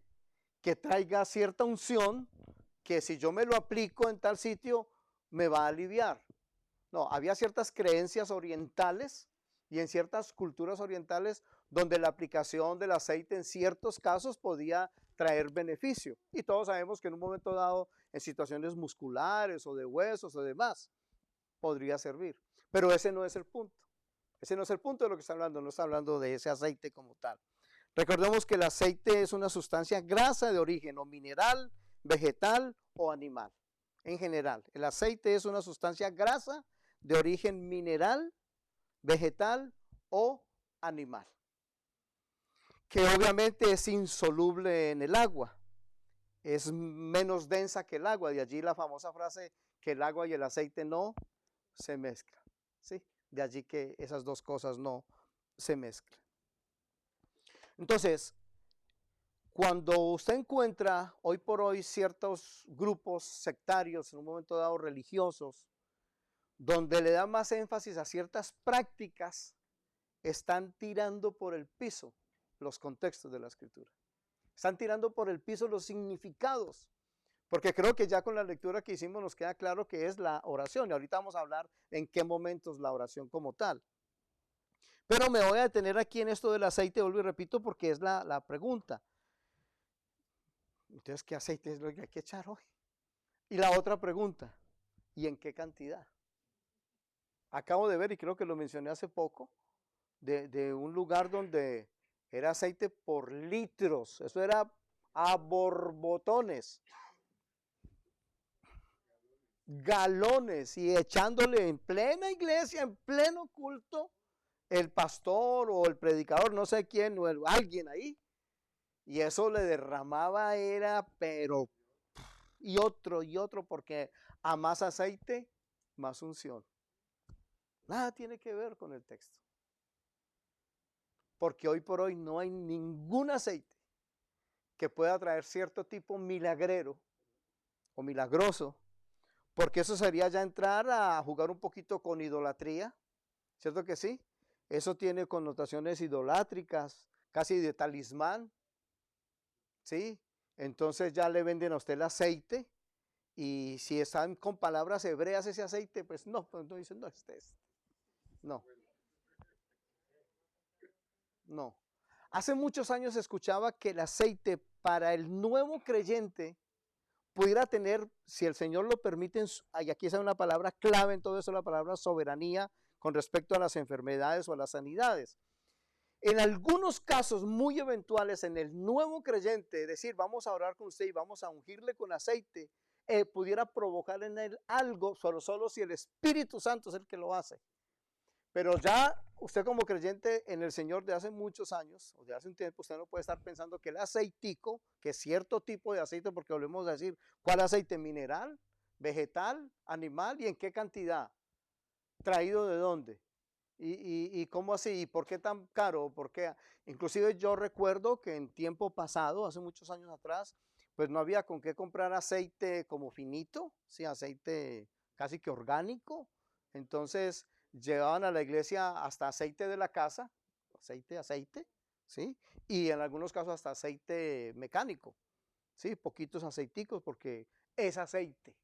que traiga cierta unción que si yo me lo aplico en tal sitio me va a aliviar. No, había ciertas creencias orientales y en ciertas culturas orientales donde la aplicación del aceite en ciertos casos podía traer beneficio. Y todos sabemos que en un momento dado, en situaciones musculares o de huesos o demás, podría servir. Pero ese no es el punto. Ese no es el punto de lo que está hablando, no está hablando de ese aceite como tal. Recordemos que el aceite es una sustancia grasa de origen o mineral, vegetal o animal. En general, el aceite es una sustancia grasa de origen mineral, vegetal o animal, que obviamente es insoluble en el agua, es menos densa que el agua, de allí la famosa frase que el agua y el aceite no se mezclan, ¿sí? De allí que esas dos cosas no se mezclan. Entonces, cuando usted encuentra hoy por hoy ciertos grupos sectarios, en un momento dado religiosos, donde le dan más énfasis a ciertas prácticas, están tirando por el piso los contextos de la escritura. Están tirando por el piso los significados. Porque creo que ya con la lectura que hicimos nos queda claro que es la oración. Y ahorita vamos a hablar en qué momentos la oración como tal. Pero me voy a detener aquí en esto del aceite, vuelvo y repito, porque es la pregunta. Entonces, ¿qué aceite es lo que hay que echar hoy? Y la otra pregunta, ¿y en qué cantidad? Acabo de ver, y creo que lo mencioné hace poco, de un lugar donde era aceite por litros. Eso era a borbotones, galones, y echándole en plena iglesia, en pleno culto, el pastor o el predicador, no sé quién, o alguien ahí, y eso le derramaba, era, pero, y otro, porque a más aceite, más unción. Nada tiene que ver con el texto. Porque hoy por hoy no hay ningún aceite que pueda traer cierto tipo milagrero o milagroso, porque eso sería ya entrar a jugar un poquito con idolatría, ¿cierto que sí? Eso tiene connotaciones idolátricas, casi de talismán, ¿sí? Entonces ya le venden a usted el aceite y si están con palabras hebreas ese aceite, pues no dicen, no, no, no. Hace muchos años escuchaba que el aceite para el nuevo creyente pudiera tener, si el Señor lo permite, y aquí está una palabra clave en todo eso, la palabra soberanía con respecto a las enfermedades o a las sanidades. En algunos casos muy eventuales en el nuevo creyente, decir, vamos a orar con usted y vamos a ungirle con aceite, pudiera provocar en él algo, solo si el Espíritu Santo es el que lo hace. Pero ya usted como creyente en el Señor de hace muchos años, o de hace un tiempo, usted no puede estar pensando que el aceitico, que es cierto tipo de aceite, porque volvemos a decir, ¿cuál aceite? ¿Mineral? ¿Vegetal? ¿Animal? ¿Y en qué cantidad? ¿Traído de dónde? ¿Y cómo así? ¿Y por qué tan caro? ¿Por qué? Inclusive yo recuerdo que en tiempo pasado, hace muchos años atrás, pues no había con qué comprar aceite como finito, sí, aceite casi que orgánico. Entonces llevaban a la iglesia hasta aceite de la casa, aceite, ¿sí? Y en algunos casos hasta aceite mecánico, ¿sí? Poquitos aceiticos porque es aceite,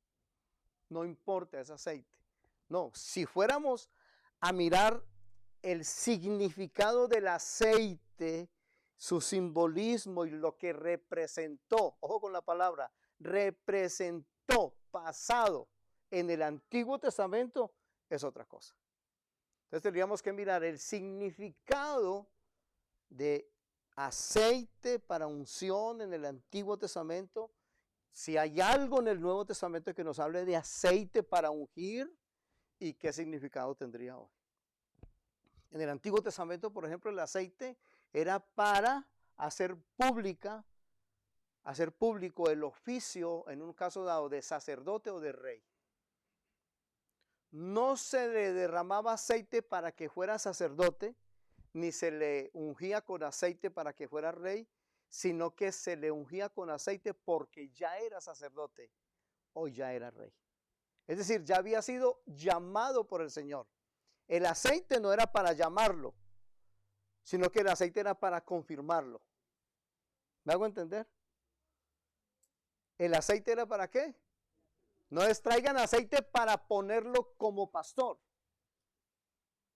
no importa, es aceite. No, si fuéramos a mirar el significado del aceite, su simbolismo y lo que representó, ojo con la palabra, representó pasado en el Antiguo Testamento, es otra cosa. Entonces tendríamos que mirar el significado de aceite para unción en el Antiguo Testamento. Si hay algo en el Nuevo Testamento que nos hable de aceite para ungir y qué significado tendría hoy. En el Antiguo Testamento, por ejemplo, el aceite era para hacer público el oficio, en un caso dado, de sacerdote o de rey. no se le derramaba aceite para que fuera sacerdote, ni se le ungía con aceite para que fuera rey, sino que se le ungía con aceite porque ya era sacerdote o ya era rey. Es decir, ya había sido llamado por el Señor. El aceite no era para llamarlo, sino que el aceite era para confirmarlo. ¿Me hago entender? ¿El aceite era para qué? No les traigan aceite para ponerlo como pastor.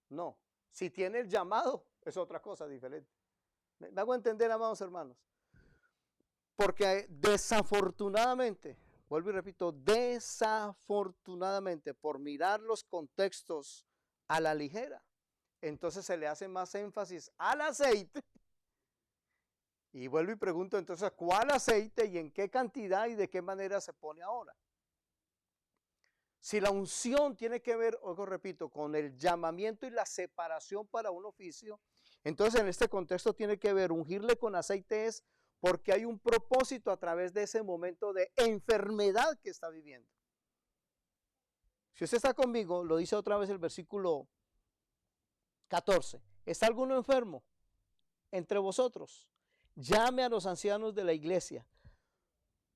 No. Si tiene el llamado, es otra cosa diferente. ¿Me hago entender, amados hermanos? Porque desafortunadamente, vuelvo y repito, desafortunadamente, por mirar los contextos a la ligera, entonces se le hace más énfasis al aceite. Y vuelvo y pregunto entonces, ¿cuál aceite y en qué cantidad y de qué manera se pone ahora? Si la unción tiene que ver, ojo, repito, con el llamamiento y la separación para un oficio, entonces en este contexto tiene que ver, ungirle con aceite es porque hay un propósito a través de ese momento de enfermedad que está viviendo. Si usted está conmigo, lo dice otra vez el versículo 14. ¿Está alguno enfermo entre vosotros? Llame a los ancianos de la iglesia.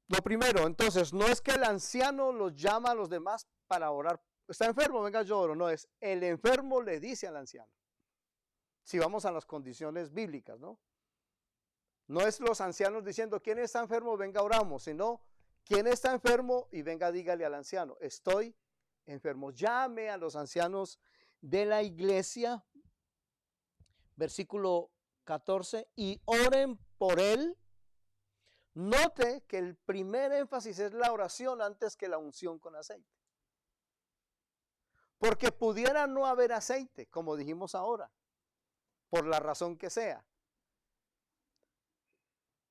Lo primero, entonces, no es que el anciano los llama a los demás para orar. Está enfermo, venga, yo oro. No, es el enfermo le dice al anciano. Si vamos a las condiciones bíblicas, ¿no? No es los ancianos diciendo, ¿quién está enfermo? Venga, oramos. Sino, ¿quién está enfermo? Y venga, dígale al anciano, estoy enfermo. Llame a los ancianos de la iglesia, versículo 14, y oren por él. Note que el primer énfasis es la oración antes que la unción con aceite. Porque pudiera no haber aceite, como dijimos ahora, por la razón que sea.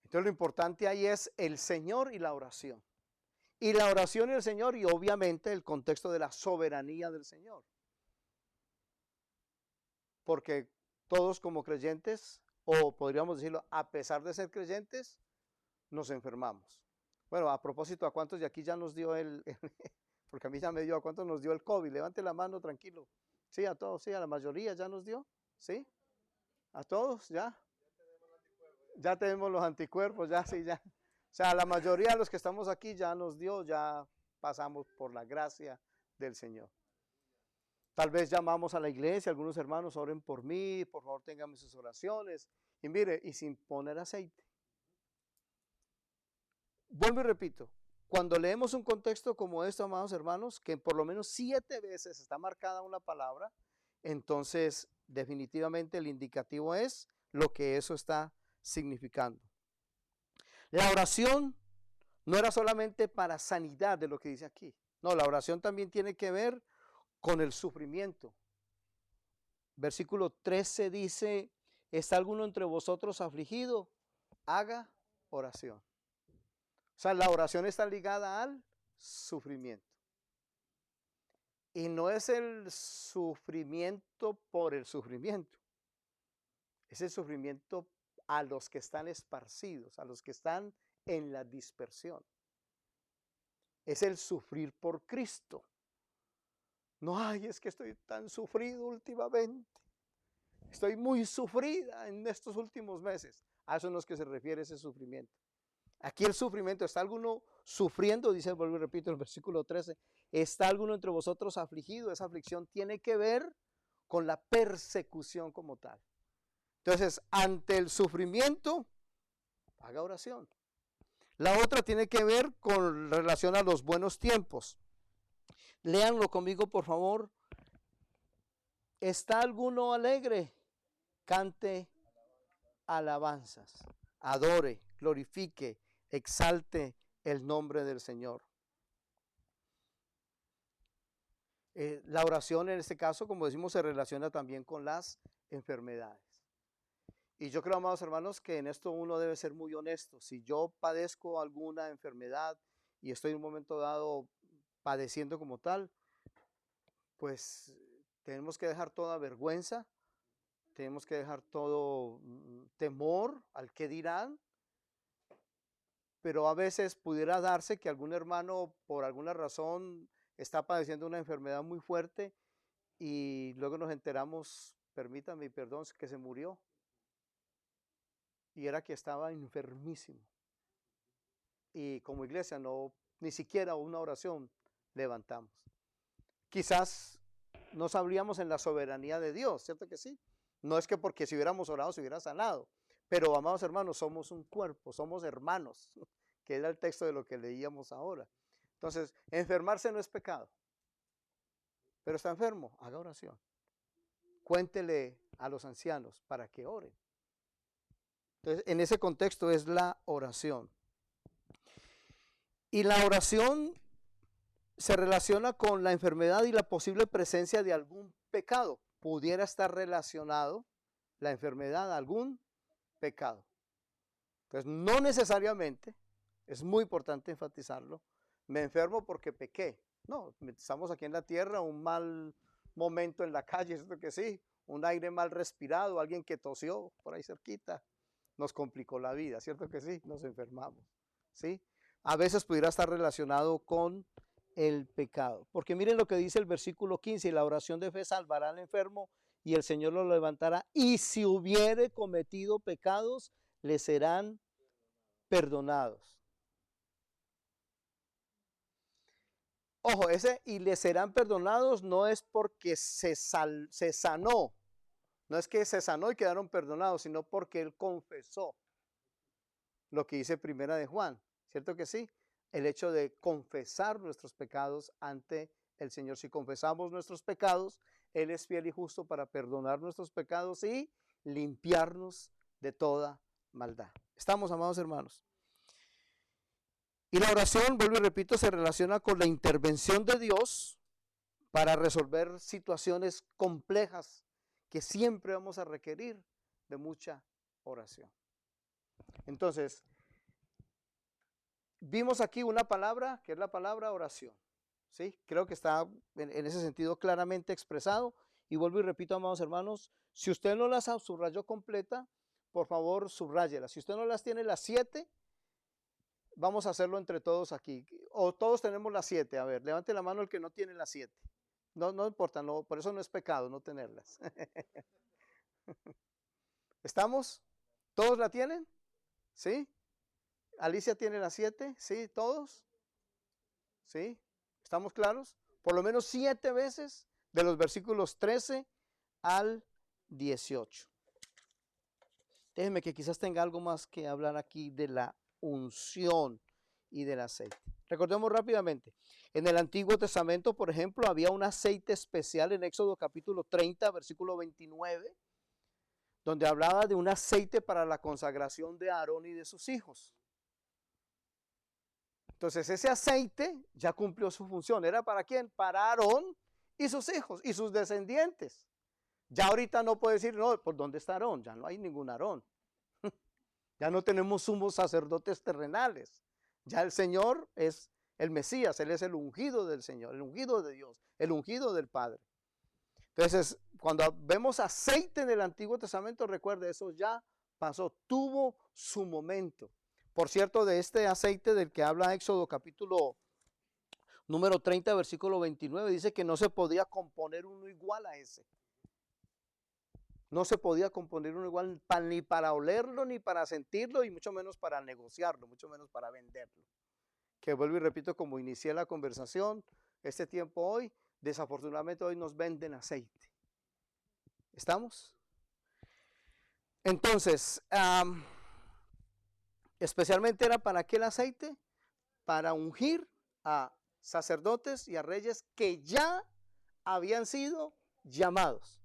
Entonces lo importante ahí es el Señor y la oración. Y la oración y el Señor y obviamente el contexto de la soberanía del Señor. Porque todos como creyentes, o podríamos decirlo, a pesar de ser creyentes, nos enfermamos. Bueno, a propósito, ¿a cuántos de aquí ya nos dio porque a mí ya me dio, ¿a cuántos nos dio el COVID? Levante la mano tranquilo. Sí, a todos, sí, a la mayoría ya nos dio. ¿Sí? ¿A todos? ¿Ya? Ya tenemos los anticuerpos, ya, sí, ya. O sea, la mayoría de los que estamos aquí ya nos dio, ya pasamos por la gracia del Señor. Tal vez llamamos a la iglesia, algunos hermanos oren por mí, por favor tengan sus oraciones. Y mire, y sin poner aceite. Vuelvo y repito, cuando leemos un contexto como esto, amados hermanos, que por lo menos 7 veces está marcada una palabra, entonces definitivamente el indicativo es lo que eso está significando. La oración no era solamente para sanidad de lo que dice aquí. No, la oración también tiene que ver con el sufrimiento. Versículo 13 dice, ¿está alguno entre vosotros afligido? Haga oración. O sea, la oración está ligada al sufrimiento. Y no es el sufrimiento por el sufrimiento. Es el sufrimiento a los que están esparcidos, a los que están en la dispersión. Es el sufrir por Cristo. No, ay, es que estoy tan sufrido últimamente. Estoy muy sufrida en estos últimos meses. A eso no es que se refiere ese sufrimiento. Aquí el sufrimiento, ¿está alguno sufriendo? Dice, vuelvo y repito, el versículo 13. ¿Está alguno entre vosotros afligido? Esa aflicción tiene que ver con la persecución como tal. Entonces, ante el sufrimiento, haga oración. La otra tiene que ver con relación a los buenos tiempos. Léanlo conmigo, por favor. ¿Está alguno alegre? Cante alabanzas. Adore, glorifique, exalte el nombre del Señor. La oración en este caso, como decimos, se relaciona también con las enfermedades. Y yo creo, amados hermanos, que en esto uno debe ser muy honesto. Si yo padezco alguna enfermedad y estoy en un momento dado padeciendo como tal, pues tenemos que dejar toda vergüenza, tenemos que dejar todo temor al que dirán, pero a veces pudiera darse que algún hermano por alguna razón está padeciendo una enfermedad muy fuerte y luego nos enteramos, permítame y perdón, que se murió. Y era que estaba enfermísimo. Y como iglesia no, ni siquiera una oración levantamos. Quizás no sabríamos en la soberanía de Dios, ¿cierto que sí? No es que porque si hubiéramos orado se hubiera sanado, pero amados hermanos, somos un cuerpo, somos hermanos, que era el texto de lo que leíamos ahora. Entonces, enfermarse no es pecado, pero está enfermo, haga oración. Cuéntele a los ancianos para que oren. Entonces, en ese contexto es la oración. Y la oración se relaciona con la enfermedad y la posible presencia de algún pecado. Pudiera estar relacionado la enfermedad a algún pecado. Entonces, no necesariamente, es muy importante enfatizarlo, me enfermo porque pequé. No, estamos aquí en la tierra, un mal momento en la calle, ¿cierto que sí? Un aire mal respirado, alguien que tosió por ahí cerquita, nos complicó la vida, ¿cierto que sí? Nos enfermamos, ¿sí? A veces pudiera estar relacionado con el pecado. Porque miren lo que dice el versículo 15, la oración de fe salvará al enfermo y el Señor lo levantará. Y si hubiere cometido pecados, le serán perdonados. Ojo, ese y le serán perdonados no es porque se sanó. No es que se sanó y quedaron perdonados, sino porque él confesó lo que dice Primera de Juan. ¿Cierto que sí? El hecho de confesar nuestros pecados ante el Señor. Si confesamos nuestros pecados, Él es fiel y justo para perdonar nuestros pecados y limpiarnos de toda maldad. ¿Estamos, amados hermanos? Y la oración, vuelvo y repito, se relaciona con la intervención de Dios para resolver situaciones complejas que siempre vamos a requerir de mucha oración. Entonces, vimos aquí una palabra, que es la palabra oración. ¿Sí? Creo que está en ese sentido claramente expresado. Y vuelvo y repito, amados hermanos, si usted no las subrayó completa, por favor, subráyelas. Si usted no las tiene las 7, vamos a hacerlo entre todos aquí. O todos tenemos las 7. A ver, levante la mano el que no tiene las 7. No, no importa, no, por eso no es pecado no tenerlas. ¿Estamos? ¿Todos la tienen? ¿Sí? ¿Alicia tiene las 7? ¿Sí? ¿Todos? ¿Sí? ¿Estamos claros? Por lo menos 7 veces de los versículos 13 al 18. Déjenme que quizás tenga algo más que hablar aquí de la unción y del aceite. Recordemos rápidamente. En el Antiguo Testamento, por ejemplo, había un aceite especial en Éxodo capítulo 30, versículo 29, donde hablaba de un aceite para la consagración de Aarón y de sus hijos. Entonces ese aceite ya cumplió su función. ¿Era para quién? Para Aarón y sus hijos y sus descendientes. Ya ahorita no puede decir, no, ¿por dónde está Aarón? Ya no hay ningún Aarón. Ya no tenemos sumos sacerdotes terrenales. Ya el Señor es el Mesías, Él es el ungido del Señor, el ungido de Dios, el ungido del Padre. Entonces, cuando vemos aceite en el Antiguo Testamento, recuerde, eso ya pasó, tuvo su momento. Por cierto, de este aceite del que habla Éxodo capítulo número 30, versículo 29, dice que no se podía componer uno igual a ese. No se podía componer uno igual ni para olerlo, ni para sentirlo, y mucho menos para negociarlo, mucho menos para venderlo. Que vuelvo y repito, como inicié la conversación, este tiempo hoy, desafortunadamente hoy nos venden aceite. ¿Estamos? Entonces, especialmente era para qué el aceite, para ungir a sacerdotes y a reyes que ya habían sido llamados,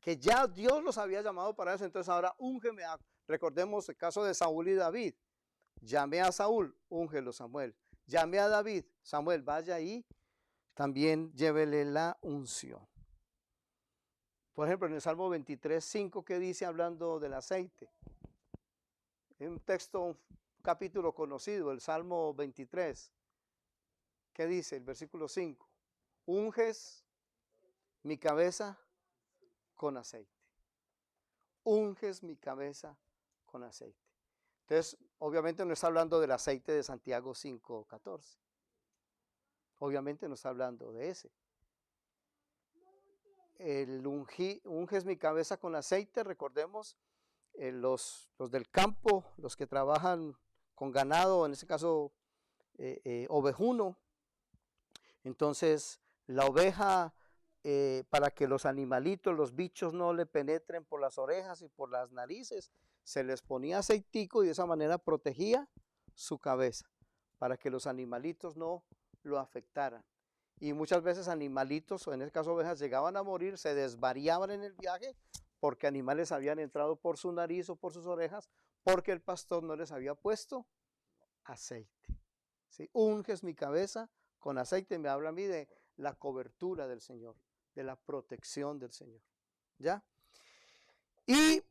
que ya Dios los había llamado para eso. Entonces ahora úngeme. Recordemos el caso de Saúl y David. Llamé a Saúl, úngelo Samuel. Llamé a David, Samuel, vaya ahí, también llévele la unción. Por ejemplo, en el Salmo 23, 5, ¿qué dice hablando del aceite? En un texto, un capítulo conocido, el Salmo 23. ¿Qué dice el versículo 5? Unges mi cabeza con aceite. Unges mi cabeza con aceite. Entonces, obviamente no está hablando del aceite de Santiago 5:14. obviamente no está hablando de ese. El unges mi cabeza con aceite, recordemos, los del campo, los que trabajan con ganado, en este caso ovejuno. Entonces la oveja, para que los animalitos, los bichos no le penetren por las orejas y por las narices, se les ponía aceitico y de esa manera protegía su cabeza, para que los animalitos no lo afectaran. Y muchas veces animalitos, o en este caso ovejas, llegaban a morir, se desvariaban en el viaje, porque animales habían entrado por su nariz o por sus orejas, porque el pastor no les había puesto aceite. ¿Sí? Unges mi cabeza con aceite, me habla a mí de la cobertura del Señor, de la protección del Señor. ¿Ya? Y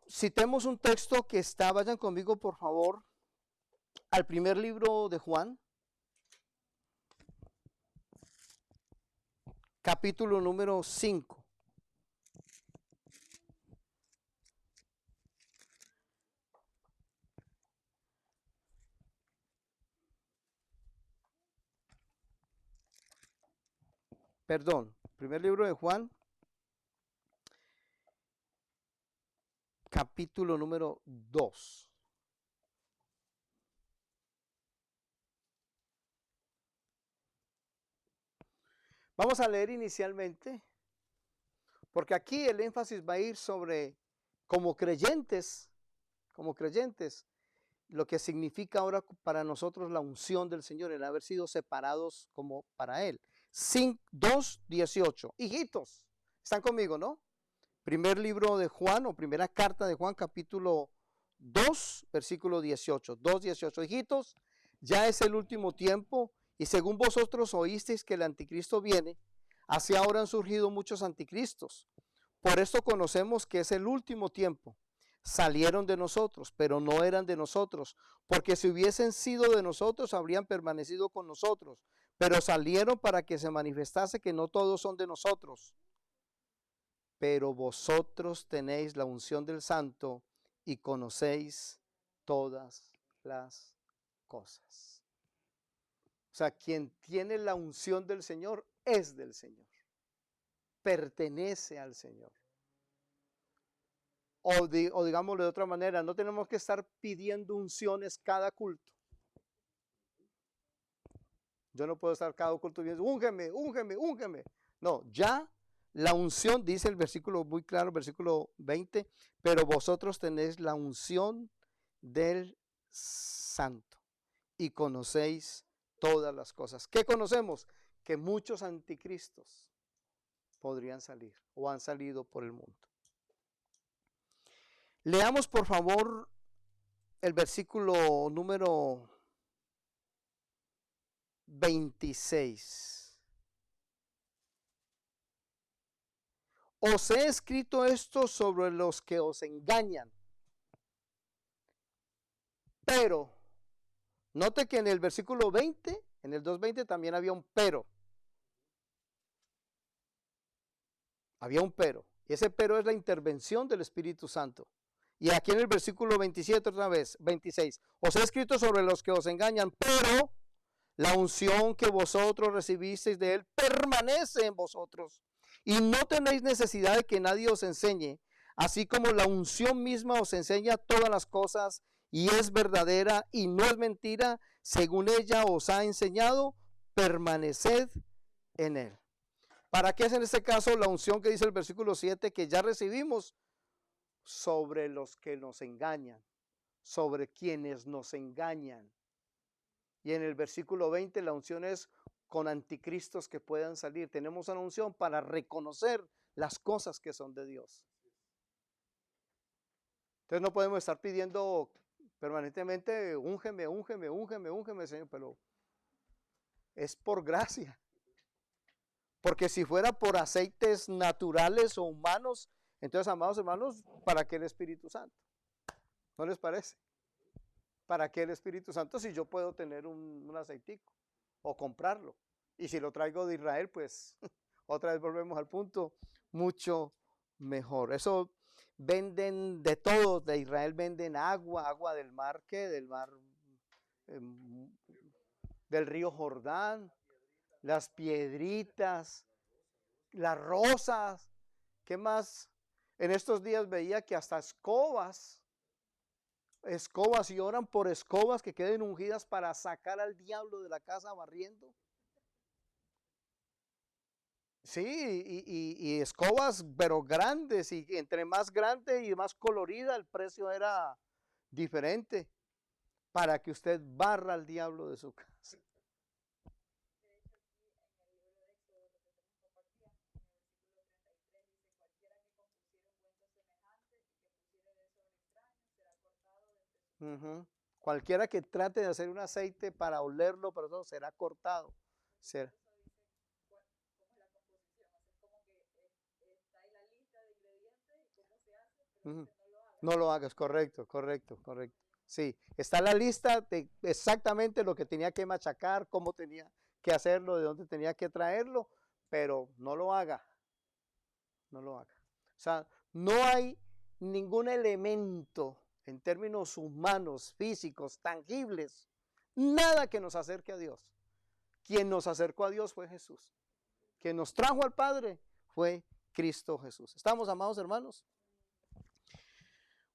citemos un texto que está, vayan conmigo por favor, al primer libro de Juan, capítulo número 5. Perdón, primer libro de Juan, capítulo número 2. Vamos a leer inicialmente, porque aquí el énfasis va a ir sobre, como creyentes, lo que significa ahora para nosotros la unción del Señor, el haber sido separados como para Él. 2:18. Hijitos, están conmigo, ¿no? Primer libro de Juan, o primera carta de Juan, capítulo 2, versículo 18. 2:18. Hijitos, ya es el último tiempo, y según vosotros oísteis que el anticristo viene, así ahora han surgido muchos anticristos. Por esto conocemos que es el último tiempo. Salieron de nosotros, pero no eran de nosotros, porque si hubiesen sido de nosotros, habrían permanecido con nosotros. Pero salieron para que se manifestase que no todos son de nosotros. Pero vosotros tenéis la unción del Santo y conocéis todas las cosas. O sea, quien tiene la unción del Señor es del Señor. Pertenece al Señor. O digámoslo de otra manera, no tenemos que estar pidiendo unciones cada culto. Yo no puedo estar cada culto diciendo, úngeme, úngeme, úngeme. No, ya la unción, dice el versículo muy claro, versículo 20, pero vosotros tenéis la unción del Santo y conocéis todas las cosas. ¿Qué conocemos? Que muchos anticristos podrían salir o han salido por el mundo. Leamos por favor el versículo número 26. Os he escrito esto sobre los que os engañan. Pero, note que en el versículo 20, en el 2:20 también había un pero. Había un pero. Y ese pero es la intervención del Espíritu Santo. Y aquí en el versículo 27 otra vez, 26. Os he escrito sobre los que os engañan, pero la unción que vosotros recibisteis de Él permanece en vosotros. Y no tenéis necesidad de que nadie os enseñe, así como la unción misma os enseña todas las cosas y es verdadera y no es mentira, según ella os ha enseñado, permaneced en Él. ¿Para qué es en este caso la unción que dice el versículo 7 que ya recibimos? Sobre los que nos engañan, sobre quienes nos engañan. Y en el versículo 20 la unción es con anticristos que puedan salir. Tenemos una unción para reconocer las cosas que son de Dios. Entonces no podemos estar pidiendo permanentemente, úngeme, úngeme, úngeme, úngeme, Señor, pero es por gracia. Porque si fuera por aceites naturales o humanos, entonces, amados hermanos, ¿para qué el Espíritu Santo? ¿No les parece? ¿Para qué el Espíritu Santo si yo puedo tener un aceitico o comprarlo? Y si lo traigo de Israel, pues otra vez volvemos al punto, mucho mejor. Eso venden de todo, de Israel venden agua del mar, ¿qué? Del mar, del río Jordán, las piedritas, las rosas. ¿Qué más? En estos días veía que hasta escobas y oran por escobas que queden ungidas para sacar al diablo de la casa barriendo. Sí, y escobas, pero grandes, y entre más grande y más colorida, el precio era diferente para que usted barra al diablo de su casa. De hecho, aquí en el libro de Éxodo, lo que se nos compartía, en el versículo 33 dice, cualquiera que compusiera ungüento semejante y que pusiera de sobre extraño, será cortado de entre sus Ujú. Cualquiera que trate de hacer un aceite para olerlo, pero todo será cortado. Será. Incluso dice cómo es la composición. O sea, es como que está ahí la lista de ingredientes y cómo se hace, pero Ujú. dice no lo hagas. No lo hagas, correcto, correcto, correcto. Sí, está la lista de exactamente lo que tenía que machacar, cómo tenía que hacerlo, de dónde tenía que traerlo, pero no lo haga, no lo haga. O sea, no hay ningún elemento en términos humanos, físicos, tangibles, nada que nos acerque a Dios. Quien nos acercó a Dios fue Jesús. Quien nos trajo al Padre fue Cristo Jesús. ¿Estamos, amados hermanos?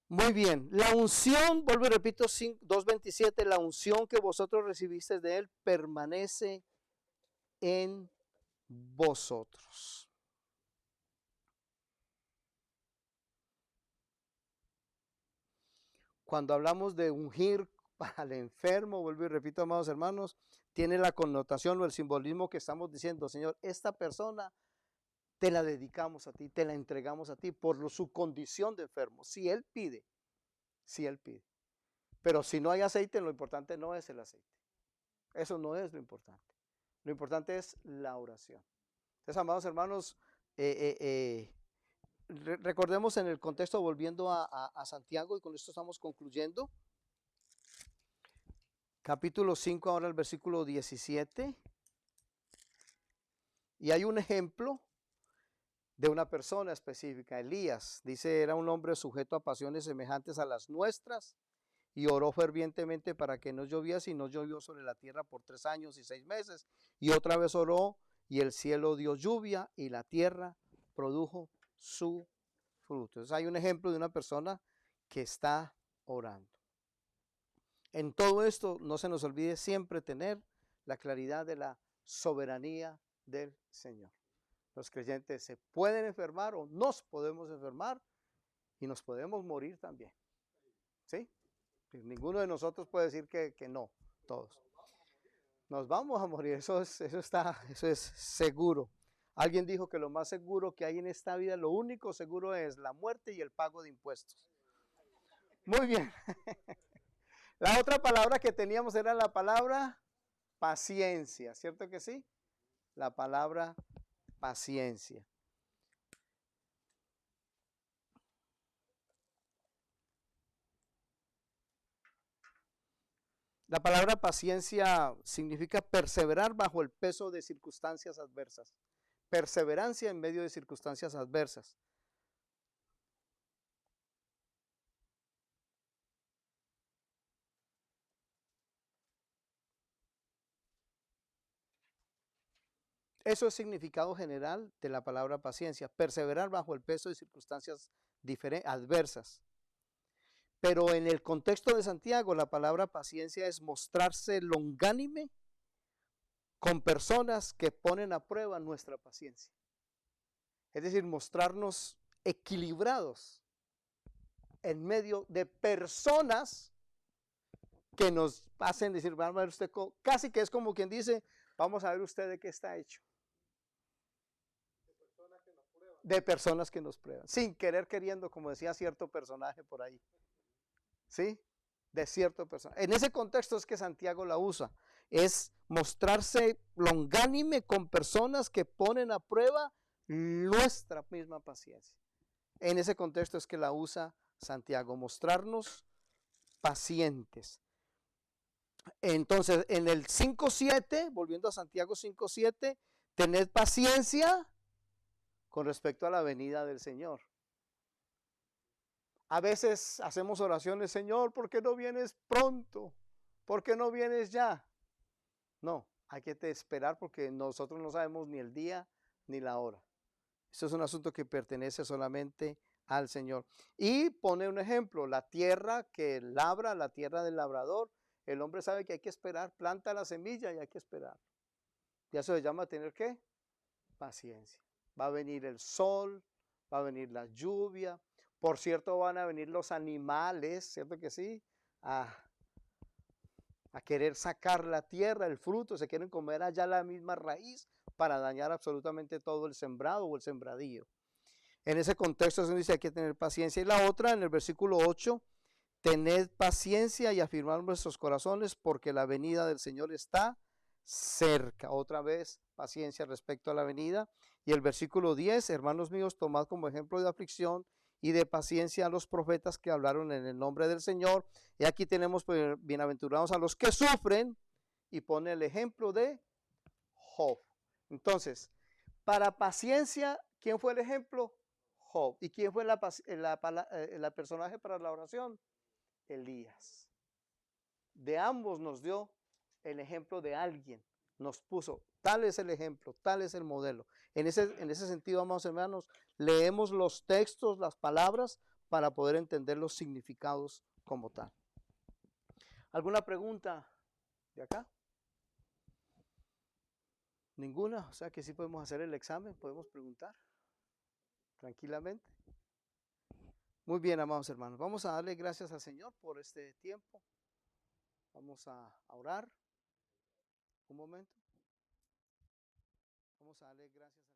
Muy bien, la unción, vuelvo y repito, 2:27, la unción que vosotros recibisteis de Él permanece en vosotros. Cuando hablamos de ungir al enfermo, vuelvo y repito, amados hermanos, tiene la connotación o el simbolismo que estamos diciendo, Señor, esta persona te la dedicamos a ti, te la entregamos a ti por su condición de enfermo. Si Él pide, si Él pide. Pero si no hay aceite, lo importante no es el aceite. Eso no es lo importante. Lo importante es la oración. Entonces, amados hermanos, recordemos en el contexto, volviendo a Santiago, y con esto estamos concluyendo. Capítulo 5, ahora el versículo 17. Y hay un ejemplo de una persona específica, Elías. Dice, era un hombre sujeto a pasiones semejantes a las nuestras, y oró fervientemente para que no lloviese, y no llovió sobre la tierra por 3 años y 6 meses. Y otra vez oró, y el cielo dio lluvia, y la tierra produjo su fruto. Entonces hay un ejemplo de una persona que está orando. En todo esto no se nos olvide siempre tener la claridad de la soberanía del Señor. Los creyentes se pueden enfermar o nos podemos enfermar y nos podemos morir también. ¿Sí? Ninguno de nosotros puede decir que no, todos. Nos vamos a morir, eso es seguro. Alguien dijo que lo más seguro que hay en esta vida, lo único seguro es la muerte y el pago de impuestos. Muy bien. La otra palabra que teníamos era la palabra paciencia, ¿cierto que sí? La palabra paciencia. La palabra paciencia significa perseverar bajo el peso de circunstancias adversas. Perseverancia en medio de circunstancias adversas. Eso es significado general de la palabra paciencia. Perseverar bajo el peso de circunstancias adversas. Pero en el contexto de Santiago, la palabra paciencia es mostrarse longánime con personas que ponen a prueba nuestra paciencia. Es decir, mostrarnos equilibrados en medio de personas que nos hacen decir, vamos a ver usted, casi que es como quien dice, vamos a ver usted de qué está hecho. De personas que nos prueban, sin querer queriendo, como decía cierto personaje por ahí. ¿Sí? De cierto personaje. En ese contexto es que Santiago la usa. Es mostrarse longánime con personas que ponen a prueba nuestra misma paciencia. En ese contexto es que la usa Santiago, mostrarnos pacientes. Entonces, en el 5:7, volviendo a Santiago 5:7, tened paciencia con respecto a la venida del Señor. A veces hacemos oraciones, Señor, ¿por qué no vienes pronto? ¿Por qué no vienes ya? No, Hay que esperar porque nosotros no sabemos ni el día ni la hora. Esto es un asunto que pertenece solamente al Señor. Y pone un ejemplo, la tierra que labra, la tierra del labrador, el hombre sabe que hay que esperar, planta la semilla y hay que esperar. Y eso se llama tener ¿qué? Paciencia. Va a venir el sol, va a venir la lluvia. Por cierto, van a venir los animales, ¿cierto que sí? A querer sacar la tierra, el fruto, se quieren comer allá la misma raíz para dañar absolutamente todo el sembrado o el sembradío. En ese contexto se dice hay que tener paciencia. Y la otra, en el versículo 8, tened paciencia y afirmad vuestros corazones porque la venida del Señor está cerca. Otra vez, paciencia respecto a la venida. Y el versículo 10, hermanos míos, tomad como ejemplo de aflicción y de paciencia a los profetas que hablaron en el nombre del Señor. Y aquí tenemos, pues, bienaventurados a los que sufren, y pone el ejemplo de Job. Entonces, para paciencia, ¿quién fue el ejemplo? Job. ¿Y quién fue la personaje para la oración? Elías. De ambos nos dio el ejemplo de alguien. Nos puso, tal es el ejemplo, tal es el modelo. En ese sentido, amados hermanos, leemos los textos, las palabras, para poder entender los significados como tal. ¿Alguna pregunta de acá? Ninguna, o sea que sí podemos hacer el examen, podemos preguntar tranquilamente. Muy bien, amados hermanos, vamos a darle gracias al Señor por este tiempo. Vamos a orar un momento. Vamos a darle gracias.